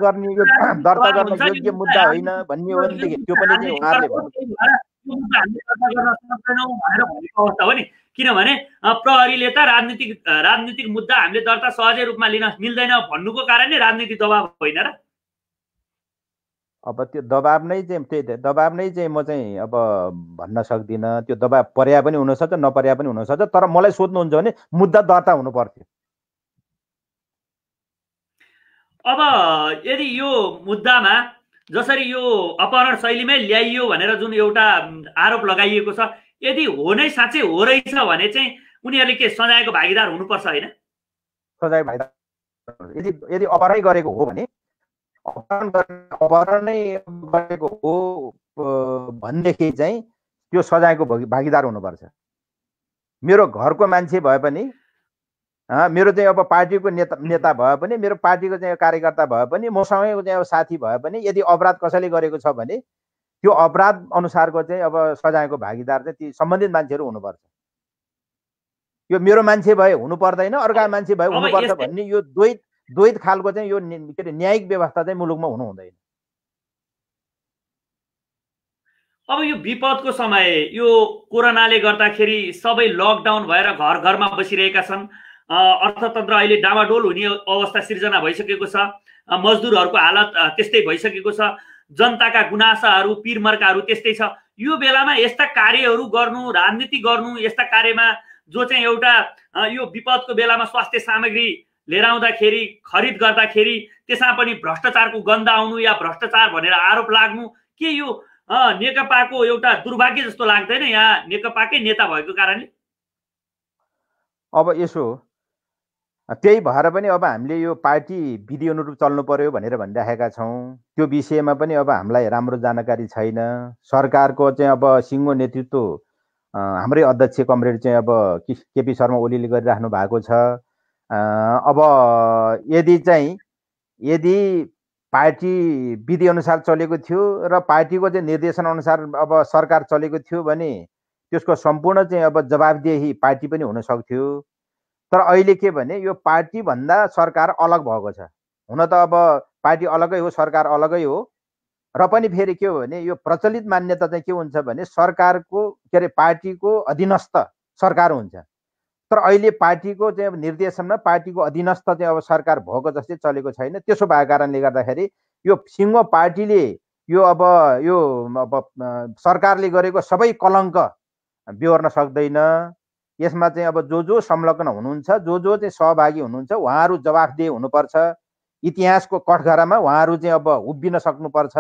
गर्न योग्य मुद्दा होइन भन्ने हो भनेदेखि त्यो पनि चाहिँ उहाँहरूले भन्नु। त्यो मुद्दा हामीले दर्ता गर्न सक्दैनौँ भनेर भनेको अवस्था हो नि। किनभने प्रहरीले त राजनीतिक मुद्दा हामीले दर्ता सहजै रूपमा लिन मिल्दैन भन्नुको कारण नै राजनीतिक दबाब होइन र? अब त्यो दबाब नै चाहिँ त्यही दबाब नै चाहिँ म चाहिँ अब भन्न सक्दिनँ। त्यो दबाब पर्या पनि हुनसक्छ नपर्या पनि हुनसक्छ। तर मलाई सोध्नुहुन्छ भने मुद्दा दर्ता हुनु पर्थ्यो। अब यदि यो मुद्दामा जसरी यो अपहरण शैलीमै ल्याइयो भनेर जुन एउटा आरोप लगाइएको छ, यदि हो नै साँच्चै हो रहेछ भने चाहिँ उनीहरूले के सजायको भागीदार हुनुपर्छ होइन? सजाय भागीदार यदि अपहरण गरेको हो भने अपहरण नै गरेको हो भनेदेखि चाहिँ त्यो सजायको भागीदार हुनुपर्छ। मेरो घरको मान्छे भए पनि, मेरो चाहिँ अब पार्टीको नेता भए पनि, मेरो पार्टीको चाहिँ कार्यकर्ता भए पनि, मसँगैको चाहिँ अब साथी भए पनि यदि अपराध कसैले गरेको छ भने त्यो अपराध अनुसारको चाहिँ अब सजायको भागीदार चाहिँ ती सम्बन्धित मान्छेहरू हुनुपर्छ। यो मेरो मान्छे भए हुनु पर्दैन, अर्का मान्छे भए हुनुपर्छ भन्ने यो द्वैत खालको चाहिँ यो के अरे न्यायिक व्यवस्था चाहिँ मुलुकमा हुनु हुँदैन। अब यो विपदको समय, यो कोरोनाले गर्दाखेरि सबै लकडाउन भएर घर घरमा बसिरहेका छन्। अर्थतन्त्र अहिले डामाडोल हुने अवस्था सिर्जना भइसकेको छ। मजदुरहरूको हालत त्यस्तै भइसकेको छ। जनताका गुनासाहरू पिरमर्काहरू त्यस्तै छ। यो बेलामा यस्ता कार्यहरू गर्नु, राजनीति गर्नु, यस्ता कार्यमा जो चाहिँ एउटा यो विपदको बेलामा स्वास्थ्य सामग्री लिएर आउँदाखेरि, खरिद गर्दाखेरि त्यसमा पनि भ्रष्टाचारको गन्ध आउनु या भ्रष्टाचार भनेर आरोप लाग्नु, के यो नेकपाको एउटा दुर्भाग्य जस्तो लाग्दैन यहाँ नेकपाकै नेता भएको कारणले? अब यसो त्यही भएर पनि अब हामीले यो पार्टी विधि अनुरूप चल्नु पर्यो भनेर भनिराखेका छौँ। त्यो विषयमा पनि अब हामीलाई राम्रो जानकारी छैन। सरकारको चाहिँ अब सिङ्गो नेतृत्व हाम्रै अध्यक्ष कमरेड चाहिँ अब केपी शर्मा ओलीले गरिराख्नु भएको छ। अब यदि पार्टी विधि अनुसार चलेको थियो र पार्टीको चाहिँ निर्देशन अनुसार अब सरकार चलेको थियो भने त्यसको सम्पूर्ण चाहिँ अब जवाबदेही पार्टी पनि हुन सक्थ्यो। तर अहिले के भने यो पार्टी भन्दा सरकार अलग भएको छ। हुन त अब पार्टी अलगै हो, सरकार अलगै हो, र पनि फेरि के हो भने यो प्रचलित मान्यता चाहिँ के हुन्छ भने सरकारको के अरे पार्टीको अधीनस्थ सरकार हुन्छ। तर अहिले पार्टीको चाहिँ अब निर्देशनमा पार्टीको अधीनस्थ चाहिँ अब सरकार भएको जस्तै चलेको छैन। त्यसो भएको कारणले गर्दाखेरि यो सिङ्गो पार्टीले यो सरकारले गरेको सबै कलङ्क बेहोर्न सक्दैन। यसमा चाहिँ अब जो संलग्न हुनुहुन्छ, जो चाहिँ सहभागी हुनुहुन्छ उहाँहरू जवाफदेही हुनुपर्छ। इतिहासको कठघरामा उहाँहरू चाहिँ अब उभिन सक्नुपर्छ।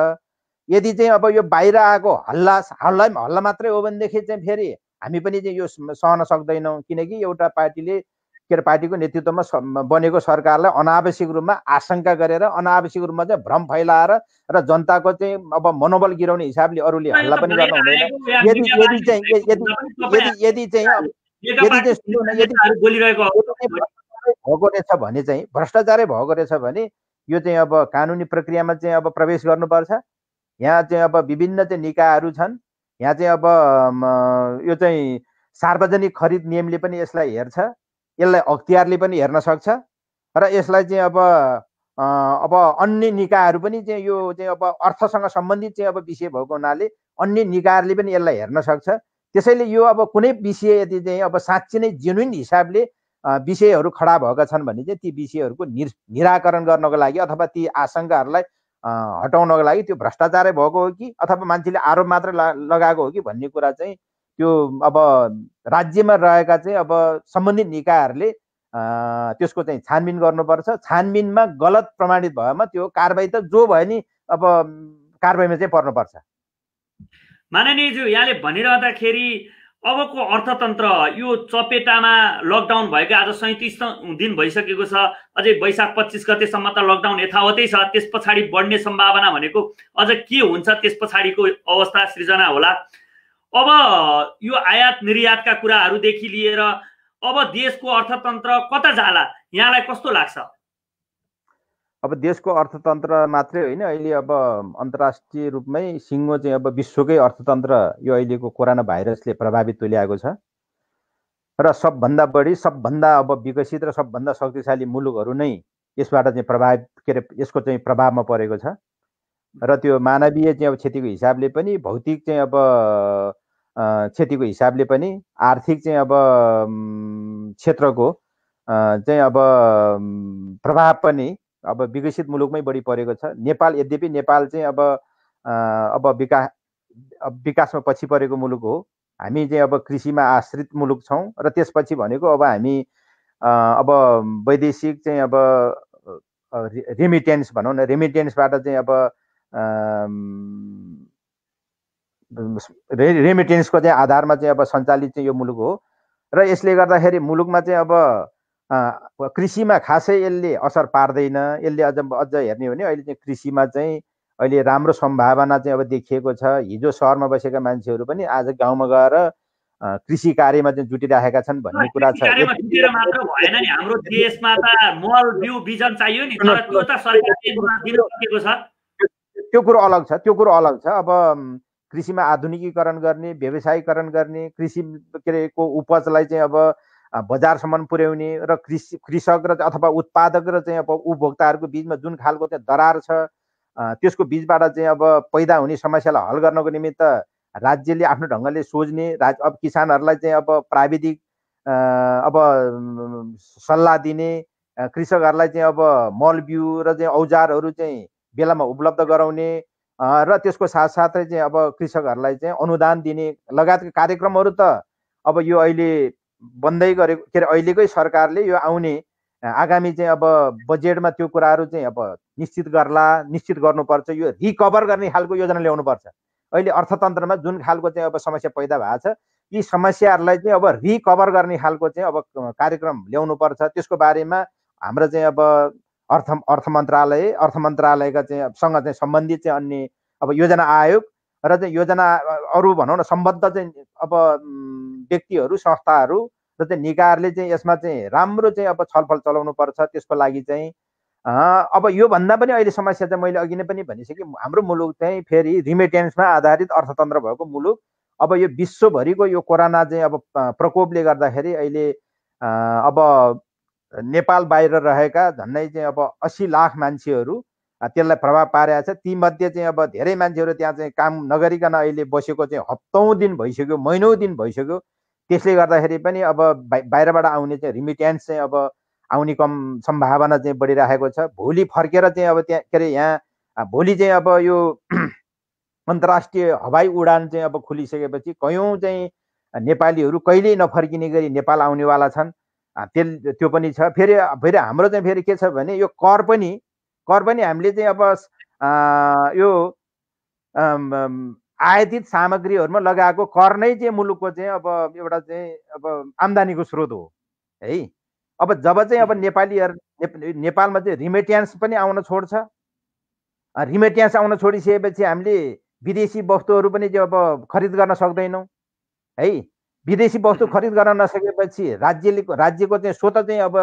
यदि चाहिँ अब यो बाहिर आएको हल्ला मात्रै हो भनेदेखि चाहिँ फेरि हामी पनि चाहिँ यो सहन सक्दैनौँ। किनकि एउटा पार्टीले के अरे पार्टीको नेतृत्वमा बनेको सरकारलाई अनावश्यक रूपमा आशंका गरेर अनावश्यक रूपमा चाहिँ भ्रम फैलाएर र जनताको चाहिँ अब मनोबल गिराउने हिसाबले अरूले हल्ला पनि गर्नु हुँदैन। भएको रहेछ भने चाहिँ भ्रष्टाचारै भएको रहेछ भने यो चाहिँ अब कानुनी प्रक्रियामा चाहिँ अब प्रवेश गर्नुपर्छ। यहाँ चाहिँ अब विभिन्न चाहिँ निकायहरू छन्। यहाँ चाहिँ अब यो चाहिँ सार्वजनिक खरिद नियमले पनि यसलाई हेर्छ, यसलाई अख्तियारले पनि हेर्न सक्छ र यसलाई चाहिँ अब अन्य निकायहरू पनि चाहिँ यो चाहिँ अब अर्थसँग सम्बन्धित चाहिँ अब विषय भएको हुनाले अन्य निकायहरूले पनि यसलाई हेर्न सक्छ। त्यसैले यो अब कुनै विषय यदि चाहिँ अब साँच्चै नै जेन्युन हिसाबले विषयहरू खडा भएका छन् भने चाहिँ ती विषयहरूको निराकरण गर्नको लागि अथवा ती आशंकाहरूलाई हटाउनको लागि त्यो भ्रष्टाचारै भएको हो कि अथवा मान्छेले आरोप मात्र लगाएको हो कि भन्ने कुरा चाहिँ त्यो अब राज्यमा रहेका चाहिँ अब सम्बन्धित निकायहरूले त्यसको चाहिँ छानबिन गर्नुपर्छ। छानबिनमा गलत प्रमाणित भएमा त्यो कारबाही त जो भयो नि अब कारबाहीमा चाहिँ पर्नुपर्छ। माननीयज्यू, यहाँले भनिरहँदाखेरि अबको अर्थतन्त्र यो चपेटामा लकडाउन भएको आज 37 दिन भइसकेको छ। अझै वैशाख 25 गतेसम्म त लकडाउन यथावतै छ। त्यस पछाडि बढ्ने सम्भावना भनेको अझ के हुन्छ, त्यस पछाडिको अवस्था सृजना होला। अब यो आयात निर्यातका कुराहरूदेखि लिएर अब देशको अर्थतन्त्र कता जाला, यहाँलाई कस्तो लाग्छ? अब देशको अर्थतन्त्र मात्रै होइन, अहिले अब अन्तर्राष्ट्रिय रूपमै सिङ्गो चाहिँ अब विश्वकै अर्थतन्त्र यो अहिलेको कोरोना भाइरसले प्रभावित तुल्याएको छ र सबभन्दा बढी सबभन्दा अब विकसित र सबभन्दा शक्तिशाली मुलुकहरू नै यसबाट चाहिँ प्रभावित के अरे यसको चाहिँ प्रभावमा परेको छ। र त्यो मानवीय चाहिँ अब क्षतिको हिसाबले पनि, भौतिक चाहिँ अब क्षतिको हिसाबले पनि, आर्थिक चाहिँ अब क्षेत्रको चाहिँ अब प्रभाव पनि अब विकसित मुलुकमै बढी परेको छ। नेपाल यद्यपि नेपाल चाहिँ अब विकासमा पछि परेको मुलुक हो। हामी चाहिँ अब कृषिमा आश्रित मुलुक छौँ र त्यसपछि भनेको अब हामी अब वैदेशिक चाहिँ अब रेमिटेन्स भनौँ न, रेमिटेन्सबाट चाहिँ अब रेमिटेन्सको चाहिँ आधारमा चाहिँ अब सञ्चालित चाहिँ यो मुलुक हो र यसले गर्दाखेरि मुलुकमा चाहिँ अब कृषिमा खासै यसले असर पार्दैन। यसले अझ हेर्ने हो भने अहिले चाहिँ कृषिमा चाहिँ अहिले राम्रो सम्भावना चाहिँ अब देखिएको छ। हिजो सहरमा बसेका मान्छेहरू पनि आज गाउँमा गएर कृषि कार्यमा चाहिँ जुटिरहेका छन् भन्ने कुरा छ। मात्र भएन नि, हाम्रो देशमा त मल बिउ बिजन चाहियो नि, तर त्यो त सरकारले दिन सकेको छ। त्यो कुरो अलग छ, त्यो कुरो अलग छ। अब कृषिमा आधुनिकीकरण गर्ने, व्यवसायीकरण गर्ने, कृषि के अरे को उपजलाई चाहिँ अब बजारसम्म पुर्याउने र कृषक र अथवा उत्पादक र चाहिँ अब उपभोक्ताहरूको बिचमा जुन खालको चाहिँ दरार छ, त्यसको बिचबाट चाहिँ अब पैदा हुने समस्यालाई हल गर्नको निमित्त राज्यले आफ्नो ढङ्गले सोच्ने, अब किसानहरूलाई चाहिँ अब प्राविधिक अब सल्लाह दिने, कृषकहरूलाई चाहिँ अब मल बिउ र चाहिँ औजारहरू चाहिँ बेलामा उपलब्ध गराउने र त्यसको साथसाथै चाहिँ अब कृषकहरूलाई चाहिँ अनुदान दिने लगायतका कार्यक्रमहरू त अब यो अहिले बन्दै गरेको, के अरे अहिलेकै सरकारले यो आउने आगामी चाहिँ अब बजेटमा त्यो कुराहरू चाहिँ अब निश्चित गर्नुपर्छ। यो रिकभर गर्ने खालको योजना ल्याउनुपर्छ। अहिले अर्थतन्त्रमा जुन खालको चाहिँ अब समस्या पैदा भएको छ, यी समस्याहरूलाई चाहिँ अब रिकभर गर्ने खालको चाहिँ अब कार्यक्रम ल्याउनुपर्छ। त्यसको बारेमा हाम्रो चाहिँ अब अर्थ मन्त्रालयका चाहिँ सँग चाहिँ सम्बन्धित चाहिँ अन्य अब योजना आयोग र चाहिँ योजना अरू भनौँ न सम्बद्ध चाहिँ अब व्यक्तिहरू, संस्थाहरू र चाहिँ निकायहरूले चाहिँ यसमा चाहिँ राम्रो चाहिँ अब छलफल चलाउनु पर्छ। त्यसको लागि चाहिँ अब योभन्दा पनि अहिले समस्या चाहिँ मैले अघि नै पनि भनिसकेँ, हाम्रो मुलुक चाहिँ फेरि रिमिटेन्समा आधारित अर्थतन्त्र भएको मुलुक। अब यो विश्वभरिको यो कोरोना चाहिँ अब प्रकोपले गर्दाखेरि अहिले अब नेपाल बाहिर रहेका झन्डै चाहिँ अब 80 लाख मान्छेहरू त्यसलाई प्रभाव पारेको छ। तीमध्ये चाहिँ अब धेरै मान्छेहरू त्यहाँ चाहिँ काम नगरिकन अहिले बसेको चाहिँ हप्तौँ दिन भइसक्यो, महिनौँ दिन भइसक्यो। त्यसले गर्दाखेरि पनि अब बाहिरबाट आउने चाहिँ रिमिटेन्स चाहिँ अब आउने कम सम्भावना चाहिँ बढिरहेको छ। भोलि फर्केर चाहिँ अब त्यहाँ के अरे यहाँ भोलि चाहिँ अब यो अन्तर्राष्ट्रिय हवाई उडान चाहिँ अब खुलिसकेपछि कयौँ चाहिँ नेपालीहरू कहिल्यै नफर्किने गरी नेपाल आउनेवाला छन्। त्यो पनि छ। फेरि हाम्रो चाहिँ फेरि के छ भने यो कर पनि हामीले चाहिँ अब यो आयातित सामग्रीहरूमा लगाएको कर नै चाहिँ मुलुकको चाहिँ अब एउटा चाहिँ अब आम्दानीको स्रोत हो है। अब जब चाहिँ अब नेपालमा चाहिँ रिमिटेन्स पनि आउन छोड्छ, रिमिटेन्स आउन छोडिसकेपछि हामीले विदेशी वस्तुहरू पनि चाहिँ अब खरिद गर्न सक्दैनौँ है। विदेशी वस्तु खरिद गर्न नसकेपछि राज्यको चाहिँ स्वत चाहिँ अब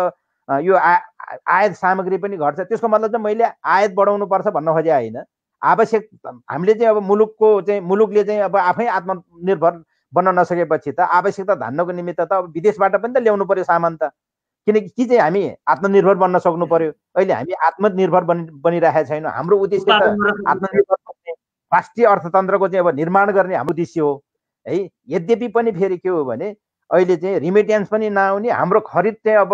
यो आयात सामग्री पनि घट्छ। त्यसको मतलब चाहिँ मैले आयात बढाउनु पर्छ भन्न खोजे होइन। आवश्यक हामीले चाहिँ अब मुलुकले चाहिँ अब आफै आत्मनिर्भर बन्न नसकेपछि त आवश्यकता धान्नको निमित्त त अब विदेशबाट पनि त ल्याउनु पर्यो सामान त। किनकि कि चाहिँ हामी आत्मनिर्भर बन्न सक्नु पर्यो। अहिले हामी आत्मनिर्भर बनिरहेका छैनौँ। हाम्रो उद्देश्य त आत्मनिर्भर बन्ने, राष्ट्रिय अर्थतन्त्रको चाहिँ अब निर्माण गर्ने हाम्रो उद्देश्य हो है। यद्यपि पनि फेरि के हो भने अहिले चाहिँ रिमिटेन्स पनि नआउने, हाम्रो खरिद चाहिँ अब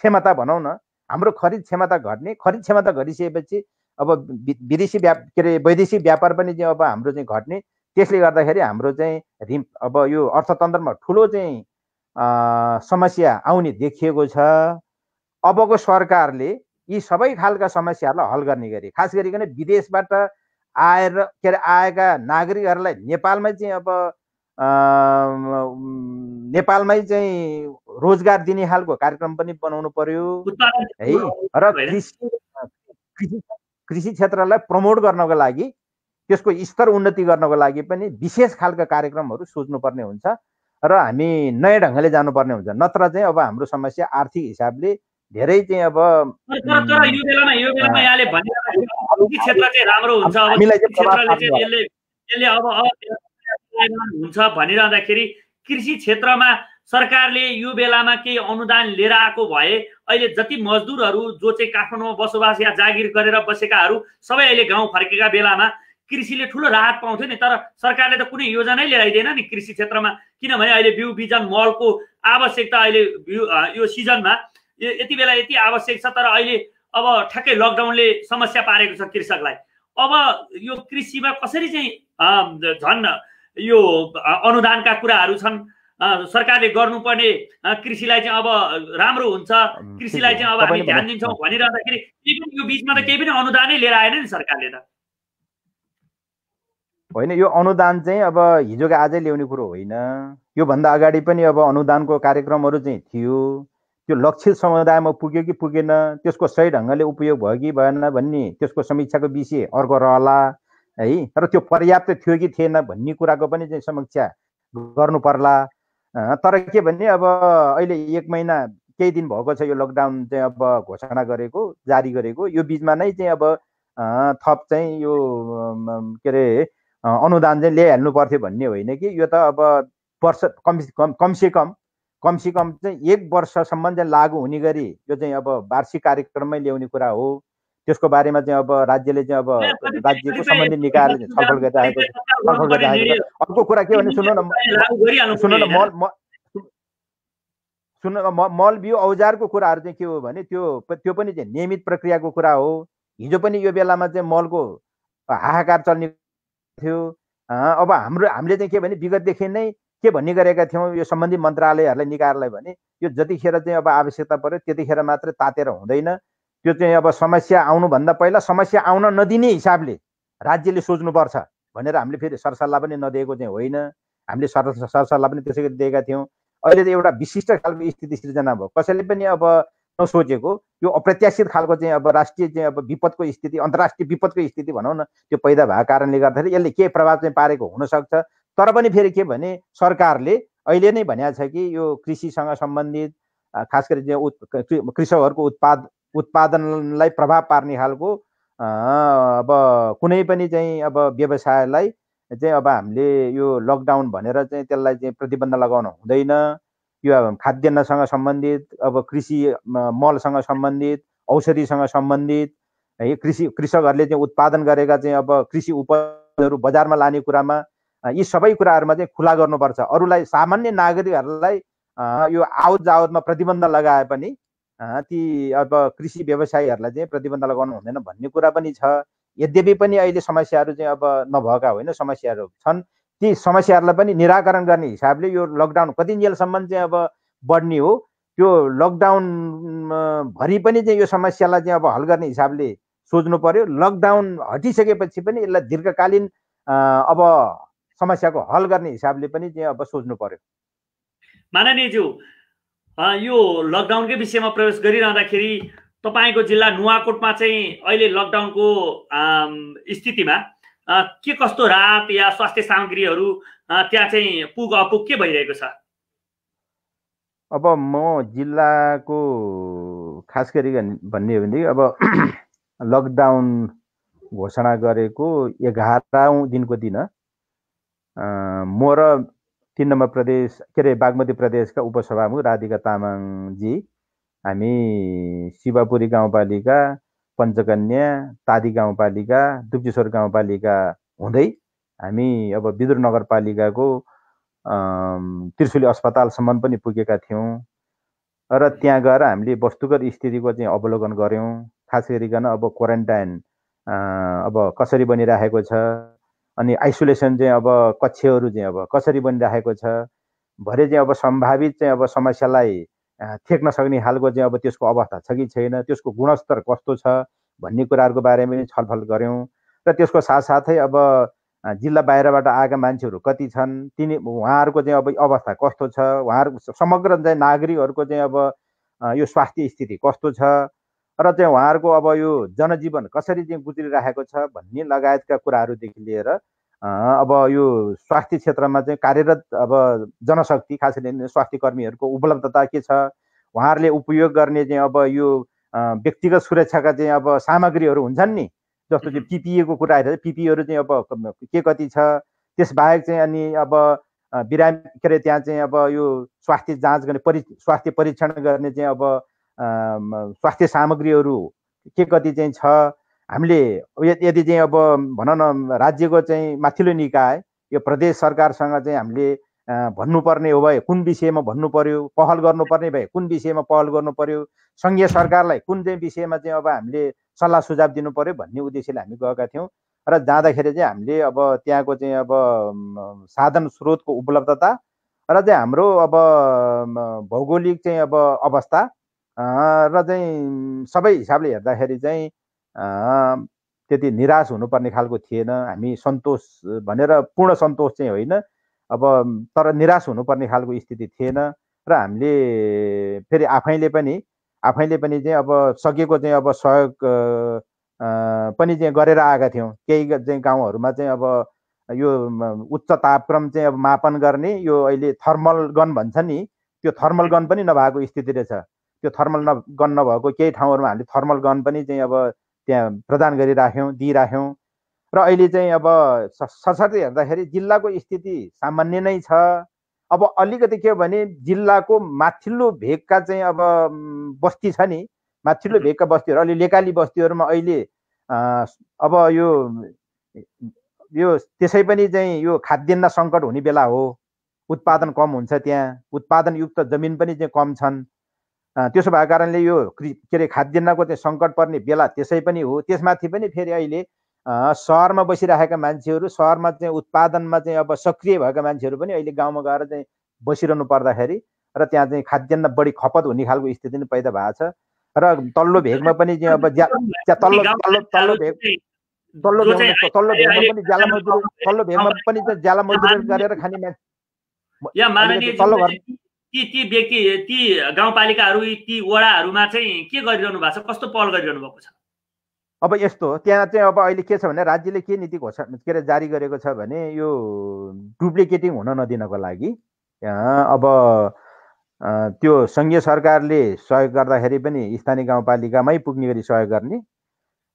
क्षमता भनौँ न, हाम्रो खरिद क्षमता घट्ने, खरिद क्षमता घटिसकेपछि अब विदेशी के अरे वैदेशिक व्यापार पनि चाहिँ अब हाम्रो चाहिँ घट्ने। त्यसले गर्दाखेरि हाम्रो चाहिँ अब यो अर्थतन्त्रमा ठुलो चाहिँ समस्या आउने देखिएको छ। अबको सरकारले यी सबै खालका समस्याहरूलाई हल गर्ने गरी खास गरिकन विदेशबाट आएर के अरे आएका नागरिकहरूलाई नेपालमै चाहिँ अब नेपालमै चाहिँ रोजगार दिने खालको कार्यक्रम पनि बनाउनु पर्यो है। र कृषि क्षेत्रलाई प्रमोट गर्नको लागि, त्यसको स्तर उन्नति गर्नको लागि पनि विशेष खालका कार्यक्रमहरू सोच्नुपर्ने हुन्छ र हामी नयाँ ढङ्गले जानुपर्ने हुन्छ। नत्र चाहिँ अब हाम्रो समस्या आर्थिक हिसाबले धेरै चाहिँ अब यो बेलामा यहाँले भनिरहेको क्षेत्र चाहिँ राम्रो हुन्छ, हुन्छ भनिरहँदाखेरि कृषि क्षेत्रमा सरकारले यो बेलामा केही अनुदान लिएर आएको भए अहिले जति मजदुरहरू जो चाहिँ काठमाडौँमा बसोबास या जागिर गरेर बसेकाहरू सबै अहिले गाउँ फर्केका बेलामा कृषिले ठुलो राहत पाउँथ्यो नि, तर सरकारले त कुनै योजनै ल्याइदिएन नि कृषि क्षेत्रमा। किनभने अहिले बिउ बिजन मलको आवश्यकता अहिले यो सिजनमा यति बेला यति आवश्यक छ, तर अहिले अब ठ्याक्कै लकडाउनले समस्या पारेको छ कृषकलाई। अब यो कृषिमा कसरी चाहिँ झन् यो अनुदानका कुराहरू छन्, सरकारले गर्नुपर्ने कृषिलाई चाहिँ अब राम्रो हुन्छ, कृषिलाई चाहिँ अब हामी ध्यान दिन्छौँ भनिरहँदाखेरि यो बिचमा त केही पनि अनुदानै लिएर आएन नि सरकारले त। होइन, यो अनुदान चाहिँ अब हिजोको आजै ल्याउने कुरो होइन। योभन्दा अगाडि पनि अब अनुदानको कार्यक्रमहरू चाहिँ थियो। त्यो लक्षित समुदायमा पुग्यो कि पुगेन, त्यसको सही ढङ्गले उपयोग भयो कि भएन भन्ने त्यसको समीक्षाको विषय अर्को रहला है। र त्यो पर्याप्त थियो कि थिएन भन्ने कुराको पनि चाहिँ समीक्षा गर्नु पर्ला। तर के भन्ने, अब अहिले 1 महिना केही दिन भएको छ यो लकडाउन चाहिँ अब घोषणा गरेको, जारी गरेको। यो बिचमा नै चाहिँ अब थप चाहिँ यो के अरे अनुदान चाहिँ ल्याइहाल्नु पर्थ्यो भन्ने होइन कि। यो त अब वर्ष कमसे कम चाहिँ 1 वर्षसम्म चाहिँ लागू हुने गरी यो चाहिँ अब वार्षिक कार्यक्रममै ल्याउने कुरा हो। त्यसको बारेमा चाहिँ अब राज्यले चाहिँ अब राज्यको सम्बन्धित निकायले छलफल गरिरहेको छ। अर्को कुरा के भने, सुन्नु न, मल बिउ औजारको कुराहरू चाहिँ के हो भने त्यो पनि चाहिँ नियमित प्रक्रियाको कुरा हो। हिजो पनि यो बेलामा चाहिँ मलको हाहाकार चल्ने थियो। अब हामीले चाहिँ के भने विगतदेखि नै के भन्ने गरेका थियौँ यो सम्बन्धित मन्त्रालयहरूलाई निकायहरूलाई भने, यो जतिखेर चाहिँ अब आवश्यकता पर्यो त्यतिखेर मात्रै तातेर हुँदैन। त्यो चाहिँ अब समस्या आउनुभन्दा पहिला समस्या आउन नदिने हिसाबले राज्यले सोच्नुपर्छ भनेर हामीले फेरि सरसल्लाह पनि नदिएको चाहिँ होइन। हामीले सरसल्लाह पनि त्यसै गरी दिएका थियौँ। अहिले त एउटा विशिष्ट खालको स्थिति सिर्जना भयो। कसैले पनि अब नसोचेको यो अप्रत्याशित खालको चाहिँ अब राष्ट्रिय चाहिँ अब विपदको स्थिति, अन्तर्राष्ट्रिय विपदको स्थिति भनौँ न, त्यो पैदा भएको कारणले गर्दाखेरि यसले के प्रभाव चाहिँ पारेको हुनसक्छ। तर पनि फेरि के भने, सरकारले अहिले नै भनेको छ कि यो कृषिसँग सम्बन्धित खास गरी चाहिँ कृषकहरूको उत्पादनलाई प्रभाव पार्ने खालको अब कुनै पनि चाहिँ अब व्यवसायलाई चाहिँ अब हामीले यो लकडाउन भनेर चाहिँ त्यसलाई चाहिँ प्रतिबन्ध लगाउन हुँदैन। यो खाद्यान्नसँग सम्बन्धित, अब कृषि मलसँग सम्बन्धित, औषधिसँग सम्बन्धित है, कृषकहरूले चाहिँ उत्पादन गरेका चाहिँ अब कृषि उपजहरू बजारमा लाने कुरामा यी सबै कुराहरूमा चाहिँ खुला गर्नुपर्छ। अरूलाई, सामान्य नागरिकहरूलाई यो आवत जावतमा प्रतिबन्ध लगाए पनि ती अब कृषि व्यवसायीहरूलाई चाहिँ प्रतिबन्ध लगाउनु हुँदैन भन्ने कुरा पनि छ। यद्यपि पनि अहिले समस्याहरू चाहिँ अब नभएका होइन, समस्याहरू छन्। ती समस्याहरूलाई पनि निराकरण गर्ने हिसाबले यो लकडाउन कतिन्जेलसम्म चाहिँ अब बढ्ने हो, त्यो लकडाउन भरि पनि चाहिँ यो समस्यालाई चाहिँ अब हल गर्ने हिसाबले सोच्नु पर्यो। लकडाउन हटिसकेपछि पनि यसलाई दीर्घकालीन अब समस्याको हल गर्ने हिसाबले पनि चाहिँ अब सोच्नु पर्यो। माननीयज्यू, यो लकडाउनकै विषयमा प्रवेश गरिरहँदाखेरि तपाईँको जिल्ला नुवाकोटमा चाहिँ अहिले लकडाउनको स्थितिमा के कस्तो राहत या स्वास्थ्य सामग्रीहरू त्यहाँ चाहिँ पुग अपुग के भइरहेको छ? अब म जिल्लाको खास गरी भन्ने हो भने अब लकडाउन घोषणा गरेको 11औं दिनको दिन म र 3 नम्बर प्रदेश के अरे बागमती प्रदेशका उपसभामुख राधिका तामाङजी हामी शिवपुरी गाउँपालिका, पञ्चकन्या, तादी गाउँपालिका, दुप्चेश्वर गाउँपालिका हुँदै हामी अब विदुर नगरपालिकाको त्रिशुली अस्पतालसम्म पनि पुगेका थियौँ र त्यहाँ गएर हामीले वस्तुगत स्थितिको चाहिँ अवलोकन गऱ्यौँ। खास गरिकन अब क्वारेन्टाइन अब कसरी बनिरहेको छ, अनि आइसोलेसन चाहिँ अब कक्षहरू चाहिँ अब कसरी बनिरहेको छ, भरे चाहिँ अब सम्भावित चाहिँ अब समस्यालाई थेक्न सक्ने खालको चाहिँ अब त्यसको अवस्था छ कि छैन, त्यसको गुणस्तर कस्तो छ भन्ने कुराहरूको बारेमा पनि छलफल गऱ्यौँ। र त्यसको साथसाथै अब जिल्ला बाहिरबाट आएका मान्छेहरू कति छन्, उहाँहरूको चाहिँ अब अवस्था कस्तो छ, उहाँहरूको समग्र चाहिँ नागरिकहरूको चाहिँ अब यो स्वास्थ्य स्थिति कस्तो छ र चाहिँ उहाँहरूको अब यो जनजीवन कसरी चाहिँ गुज्रिरहेको छ भन्ने लगायतका कुराहरूदेखि लिएर अब यो स्वास्थ्य क्षेत्रमा चाहिँ कार्यरत अब जनशक्ति, खास गरी स्वास्थ्य कर्मीहरूको उपलब्धता के छ, उहाँहरूले उपयोग गर्ने चाहिँ अब यो व्यक्तिगत सुरक्षाका चाहिँ अब सामग्रीहरू हुन्छन् नि, जस्तो चाहिँ पिपिएको कुराहरू, पिपीहरू चाहिँ अब के कति छ, त्यसबाहेक चाहिँ अनि अब बिरामी के अरे त्यहाँ चाहिँ अब यो स्वास्थ्य जाँच गर्ने स्वास्थ्य परीक्षण गर्ने चाहिँ अब स्वास्थ्य सामग्रीहरू के कति चाहिँ छ, हामीले यदि चाहिँ अब भनौँ न राज्यको चाहिँ माथिल्लो निकाय यो प्रदेश सरकारसँग चाहिँ हामीले भन्नुपर्ने हो भए कुन विषयमा भन्नु पर्यो, पहल गर्नुपर्ने भए कुन विषयमा पहल गर्नु पर्यो, सङ्घीय सरकारलाई कुन चाहिँ विषयमा चाहिँ अब हामीले सल्लाह सुझाव दिनु पर्यो भन्ने उद्देश्यले हामी गएका थियौँ। र जाँदाखेरि चाहिँ हामीले अब त्यहाँको चाहिँ अब साधन स्रोतको उपलब्धता र चाहिँ हाम्रो अब भौगोलिक चाहिँ अब अवस्था र चाहिँ सबै हिसाबले हेर्दाखेरि चाहिँ त्यति निराश हुनुपर्ने खालको थिएन। हामी सन्तोष भनेर पूर्ण सन्तोष चाहिँ होइन, अब तर निराश हुनुपर्ने खालको स्थिति थिएन। र हामीले फेरि आफैले पनि चाहिँ अब सकेको चाहिँ अब सहयोग पनि चाहिँ गरेर आएका थियौँ। केही चाहिँ गाउँहरूमा चाहिँ अब यो उच्च तापक्रम चाहिँ अब मापन गर्ने यो अहिले थर्मल गन भन्छ नि, त्यो थर्मल गन पनि नभएको स्थिति रहेछ। त्यो थर्मल गन नभएको केही ठाउँहरूमा हामीले थर्मल गन पनि चाहिँ अब त्यहाँ प्रदान गरिराख्यौँ, दिइराख्यौँ। र अहिले चाहिँ अब सरसर्ती हेर्दाखेरि जिल्लाको स्थिति सामान्य नै छ। अब अलिकति के हो भने जिल्लाको माथिल्लो भेगका चाहिँ अब बस्ती छ नि, माथिल्लो भेगका बस्तीहरू अलि लेकाली बस्तीहरूमा अहिले अब यो त्यसै पनि चाहिँ यो खाद्यान्न सङ्कट हुने बेला हो, उत्पादन कम हुन्छ, त्यहाँ उत्पादनयुक्त जमिन पनि चाहिँ कम छन्। त्यसो भएको कारणले यो के अरे खाद्यान्नको चाहिँ सङ्कट पर्ने बेला त्यसै पनि हो। त्यसमाथि पनि फेरि अहिले सहरमा बसिरहेका मान्छेहरू, सहरमा चाहिँ उत्पादनमा चाहिँ अब सक्रिय भएका मान्छेहरू पनि अहिले गाउँमा गएर चाहिँ बसिरहनु पर्दाखेरि र त्यहाँ चाहिँ खाद्यान्न बढी खपत हुने खालको स्थिति नै पैदा भएको छ। र तल्लो भेगमा पनि चाहिँ अब तल्लो भेगमा पनि ज्याला मजदुरी गरेर खाने मान्छे ती व्यक्ति ती गाउँपालिकाहरू ती वडाहरूमा चाहिँ के गरिरहनु भएको छ, कस्तो पहल गरिरहनु भएको छ? अब यस्तो त्यहाँ चाहिँ अब अहिले के छ भने राज्यले के नीति घोषणा के अरे जारी गरेको छ भने यो डुप्लिकेटिङ हुन नदिनको लागि अब त्यो सङ्घीय सरकारले सहयोग गर्दाखेरि पनि स्थानीय गाउँपालिकामै पुग्ने गरी सहयोग गर्ने,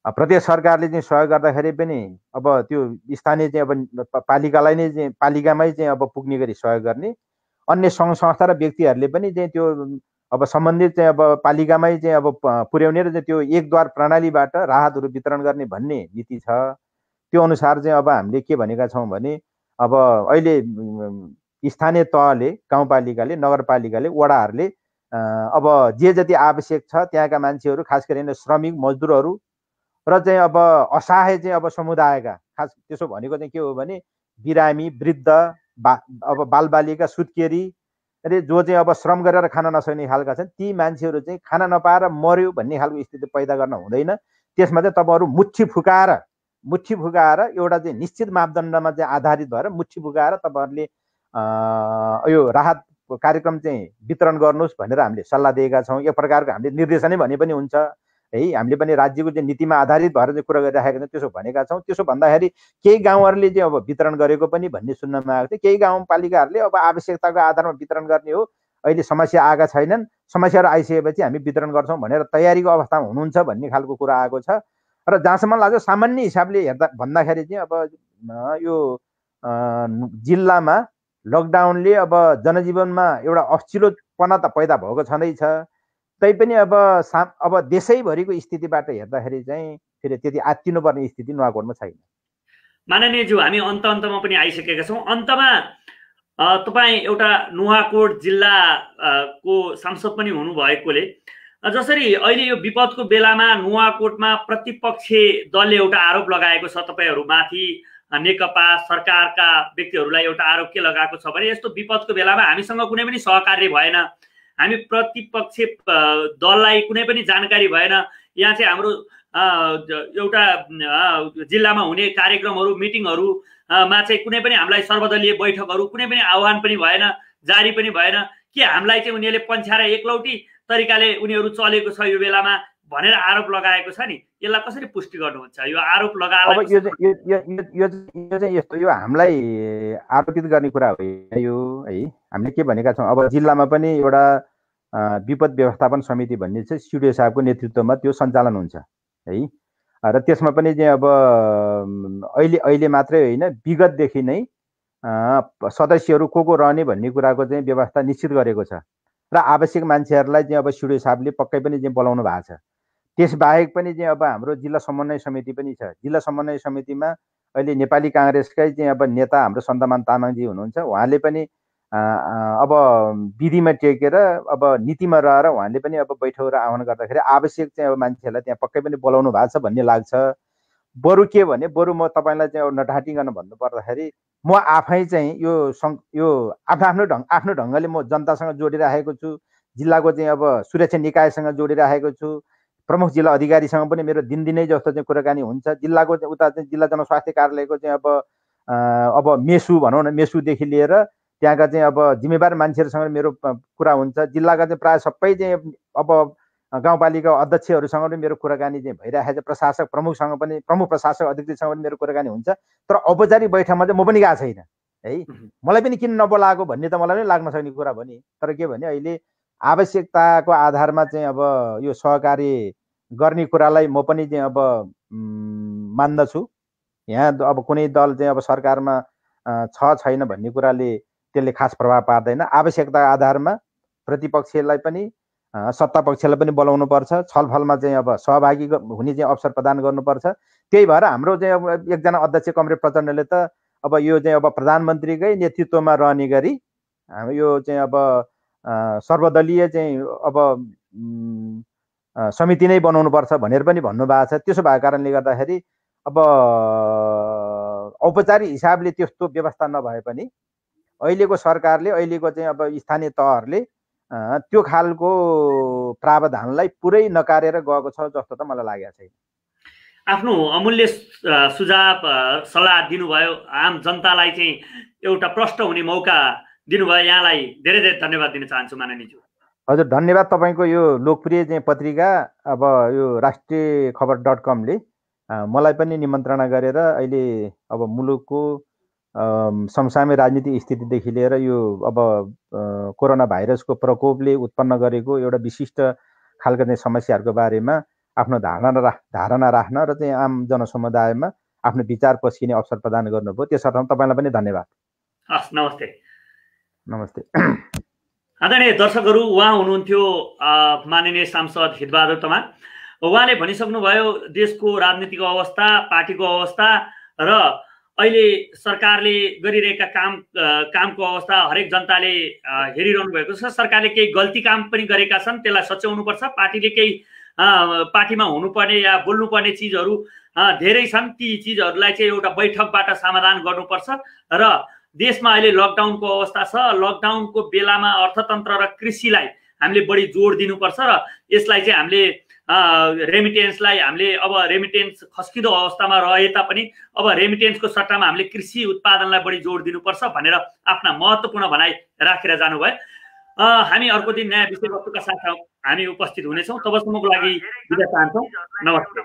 प्रदेश सरकारले चाहिँ सहयोग गर्दाखेरि पनि अब त्यो स्थानीय चाहिँ अब पालिकालाई नै चाहिँ पालिकामै चाहिँ अब पुग्ने गरी सहयोग गर्ने, अन्य सङ्घ संस्था र व्यक्तिहरूले पनि चाहिँ त्यो अब सम्बन्धित चाहिँ अब पालिकामै चाहिँ अब पुर्याउने र त्यो एकद्वार प्रणालीबाट राहतहरू वितरण गर्ने भन्ने नीति छ। त्यो अनुसार चाहिँ अब हामीले के भनेका छौँ भने अब अहिले स्थानीय तहले, गाउँपालिकाले, नगरपालिकाले, वडाहरूले अब जे जति आवश्यक छ त्यहाँका मान्छेहरू, खास गरी श्रमिक मजदुरहरू र चाहिँ अब असहाय चाहिँ अब समुदायका, खास त्यसो भनेको चाहिँ के हो भने बिरामी, वृद्ध, अब बालबालिका, सुत्केरी अरे जो चाहिँ अब श्रम गरेर खान नसक्ने खालका छन्, ती मान्छेहरू चाहिँ खाना नपाएर मर्यो भन्ने खालको स्थिति पैदा गर्न हुँदैन। त्यसमा चाहिँ तपाईँहरू मुट्ठी फुकाएर एउटा चाहिँ निश्चित मापदण्डमा चाहिँ आधारित भएर मुट्ठी फुकाएर तपाईँहरूले यो राहत कार्यक्रम चाहिँ वितरण गर्नुहोस् भनेर हामीले सल्लाह दिएका छौँ। एक प्रकारको हामीले निर्देशनै भने पनि हुन्छ है, हामीले पनि राज्यको चाहिँ नीतिमा आधारित भएर चाहिँ कुरा गरिराखेका छौँ, त्यसो भनेका छौँ। त्यसो भन्दाखेरि केही गाउँहरूले चाहिँ अब वितरण गरेको पनि भन्ने सुन्नमा आएको थियो। केही गाउँपालिकाहरूले अब आवश्यकताको आधारमा वितरण गर्ने हो, अहिले समस्या आएका छैनन्, समस्याहरू आइसकेपछि हामी वितरण गर्छौँ भनेर तयारीको अवस्थामा हुनुहुन्छ भन्ने खालको कुरा आएको छ। र जहाँसम्म लाग्छ सामान्य हिसाबले हेर्दा भन्दाखेरि चाहिँ अब यो जिल्लामा लकडाउनले अब जनजीवनमा एउटा अश्लीलपना त पैदा भएको छँदैछ, तैपनि अब देशैभरिको स्थितिबाट हेर्दाखेरि चाहिँ फेरि त्यति आत्तिनुपर्ने स्थिति नुवाकोटमा छैन। माननीयज्यू, हामी अन्तमा पनि आइसकेका छौँ। अन्तमा तपाईँ एउटा नुवाकोट जिल्लाको सांसद पनि हुनुभएकोले जसरी अहिले यो विपदको बेलामा नुवाकोटमा प्रतिपक्ष दलले एउटा आरोप लगाएको छ तपाईँहरूमाथि, नेकपा सरकारका व्यक्तिहरूलाई एउटा आरोप के लगाएको छ भने यस्तो विपदको बेलामा हामीसँग कुनै पनि सहकार्य भएन, हामी प्रतिपक्ष दललाई कुनै पनि जानकारी भएन, यहाँ चाहिँ हाम्रो एउटा जिल्लामा हुने कार्यक्रमहरू, मिटिङहरूमा चाहिँ कुनै पनि हामीलाई सर्वदलीय बैठकहरू कुनै पनि आह्वान पनि भएन, जारी पनि भएन, के हामीलाई चाहिँ उनीहरूले पन्छ्याएर एकलौटी तरिकाले उनीहरू चलेको छ यो बेलामा भनेर आरोप लगाएको छ नि, यसलाई कसरी पुष्टि गर्नुहुन्छ? यो आरोप लगाएर अब यो चाहिँ यस्तो, यो हामीलाई आरोपित गर्ने कुरा होइन यो है। हामीले के भनेका छौँ, अब जिल्लामा पनि एउटा विपद व्यवस्थापन समिति भन्ने चाहिँ सिडिओ साहबको नेतृत्वमा त्यो सञ्चालन हुन्छ है। र त्यसमा पनि चाहिँ अब अहिले मात्रै होइन, विगतदेखि नै सदस्यहरू को रहने भन्ने कुराको चाहिँ व्यवस्था निश्चित गरेको छ। र आवश्यक मान्छेहरूलाई चाहिँ अब सिडिओ साहबले पक्कै पनि चाहिँ बोलाउनु भएको छ। त्यसबाहेक पनि चाहिँ अब हाम्रो जिल्ला समन्वय समिति पनि छ। जिल्ला समन्वय समितिमा अहिले नेपाली काङ्ग्रेसकै चाहिँ अब नेता हाम्रो सन्तमान तामाङजी हुनुहुन्छ। उहाँले पनि अब विधिमा टेकेर अब नीतिमा रहेर उहाँले पनि अब बैठक र आह्वान गर्दाखेरि आवश्यक चाहिँ अब मान्छेहरूलाई त्यहाँ पक्कै पनि बोलाउनु भएको छ भन्ने लाग्छ। बरु के भने बरु म तपाईँलाई चाहिँ अब नढाँटिकन भन्नु पर्दाखेरि म आफै चाहिँ यो आफ्नो ढङ्गले म जनतासँग जोडिराखेको छु। जिल्लाको चाहिँ अब सुरक्षा निकायसँग जोडिराखेको छु। प्रमुख जिल्ला अधिकारीसँग पनि मेरो दिनदिनै जस्तो चाहिँ कुराकानी हुन्छ। जिल्लाको उता चाहिँ जिल्ला जनस्वास्थ्य कार्यालयको चाहिँ अब मेसु भनौँ न, मेसुदेखि लिएर त्यहाँका चाहिँ अब जिम्मेवार मान्छेहरूसँग मेरो कुरा हुन्छ। जिल्लाका चाहिँ प्रायः सबै चाहिँ अब गाउँपालिका अध्यक्षहरूसँग पनि मेरो कुराकानी चाहिँ भइरहेको छ। प्रशासक प्रमुखसँग पनि, प्रमुख प्रशासक अधिकृतसँग पनि मेरो कुराकानी हुन्छ। तर औपचारिक बैठकमा चाहिँ म पनि गएको छैन है। मलाई पनि किन नबोलाएको भन्ने त मलाई पनि लाग्न सक्ने कुरा हो नि। तर के भने अहिले आवश्यकताको आधारमा चाहिँ अब यो सहकारी गर्ने कुरालाई म पनि चाहिँ अब मान्दछु। यहाँ अब कुनै दल चाहिँ अब सरकारमा छैन भन्ने कुराले त्यसले खास प्रभाव पार्दैन। आवश्यकता आधारमा प्रतिपक्षलाई पनि सत्ता पक्षलाई पनि बोलाउनु पर्छ। छलफलमा चाहिँ अब सहभागी हुने चाहिँ अवसर प्रदान गर्नुपर्छ। त्यही भएर हाम्रो चाहिँ अब एकजना अध्यक्ष कमरेड प्रचण्डले त अब यो चाहिँ अब प्रधानमन्त्रीकै नेतृत्वमा रहने गरी यो चाहिँ अब सर्वदलीय चाहिँ अब समिति नै बनाउनुपर्छ भनेर पनि भन्नुभएको छ। त्यसो भएको कारणले गर्दाखेरि अब औपचारिक हिसाबले त्यस्तो व्यवस्था नभए पनि अहिलेको सरकारले, अहिलेको चाहिँ अब स्थानीय तहहरूले त्यो खालको प्रावधानलाई पुरै नकारेर गएको छ जस्तो त मलाई लागेको छैन। आफ्नो अमूल्य सुझाव सल्लाह दिनुभयो, आम जनतालाई चाहिँ एउटा प्रष्ट हुने मौका दिनुभयो। यहाँलाई धेरै धेरै धन्यवाद दिन चाहन्छु माननीयज्यू। हजुर धन्यवाद। तपाईँको यो लोकप्रिय चाहिँ पत्रिका अब यो राष्ट्रिय खबर.com ले मलाई पनि निमन्त्रणा गरेर अहिले अब मुलुकको समसामयिक राजनीतिक स्थितिदेखि लिएर यो अब कोरोना भाइरसको प्रकोपले उत्पन्न गरेको एउटा विशिष्ट खालको चाहिँ समस्याहरूको बारेमा आफ्नो धारणा राख्न र चाहिँ आम जनसमुदायमा आफ्नो विचार पस्किने अवसर प्रदान गर्नुभयो। त्यसर्थ तपाईँलाई पनि धन्यवाद। हस्, नमस्ते। नमस्ते। आदरणीय दर्शकहरू, उहाँ हुनुहुन्थ्यो माननीय सांसद हितबहादुर तमाङ। उहाँले भनिसक्नुभयो देशको राजनीतिक अवस्था, पार्टीको अवस्था र अहिले सरकारले गरिरहेका कामको अवस्था हरेक जनताले हेरिरहनु भएको छ। सरकारले केही गल्ती काम पनि गरेका छन्, त्यसलाई सच्याउनुपर्छ। पार्टीले केही पार्टीमा हुनुपर्ने या बोल्नुपर्ने चिजहरू धेरै छन्, ती चिजहरूलाई चाहिँ एउटा बैठकबाट समाधान गर्नुपर्छ। र देशमा अहिले लकडाउनको अवस्था छ। लकडाउनको बेलामा अर्थतन्त्र र कृषिलाई हामीले बढी जोड दिनुपर्छ र यसलाई चाहिँ हामीले रेमिटेन्सलाई हामीले अब रेमिटेन्स खस्किदो अवस्थामा रहे तापनि अब रेमिटेन्सको सट्टामा हामीले कृषि उत्पादनलाई बढी जोड दिनुपर्छ भनेर आफ्ना महत्त्वपूर्ण भनाइ राखेर जानुभयो। हामी अर्को दिन नयाँ विषयवस्तुका साथ हामी उपस्थित हुनेछौँ। तबसम्मको लागि बिदा चाहन्छौँ। नमस्ते।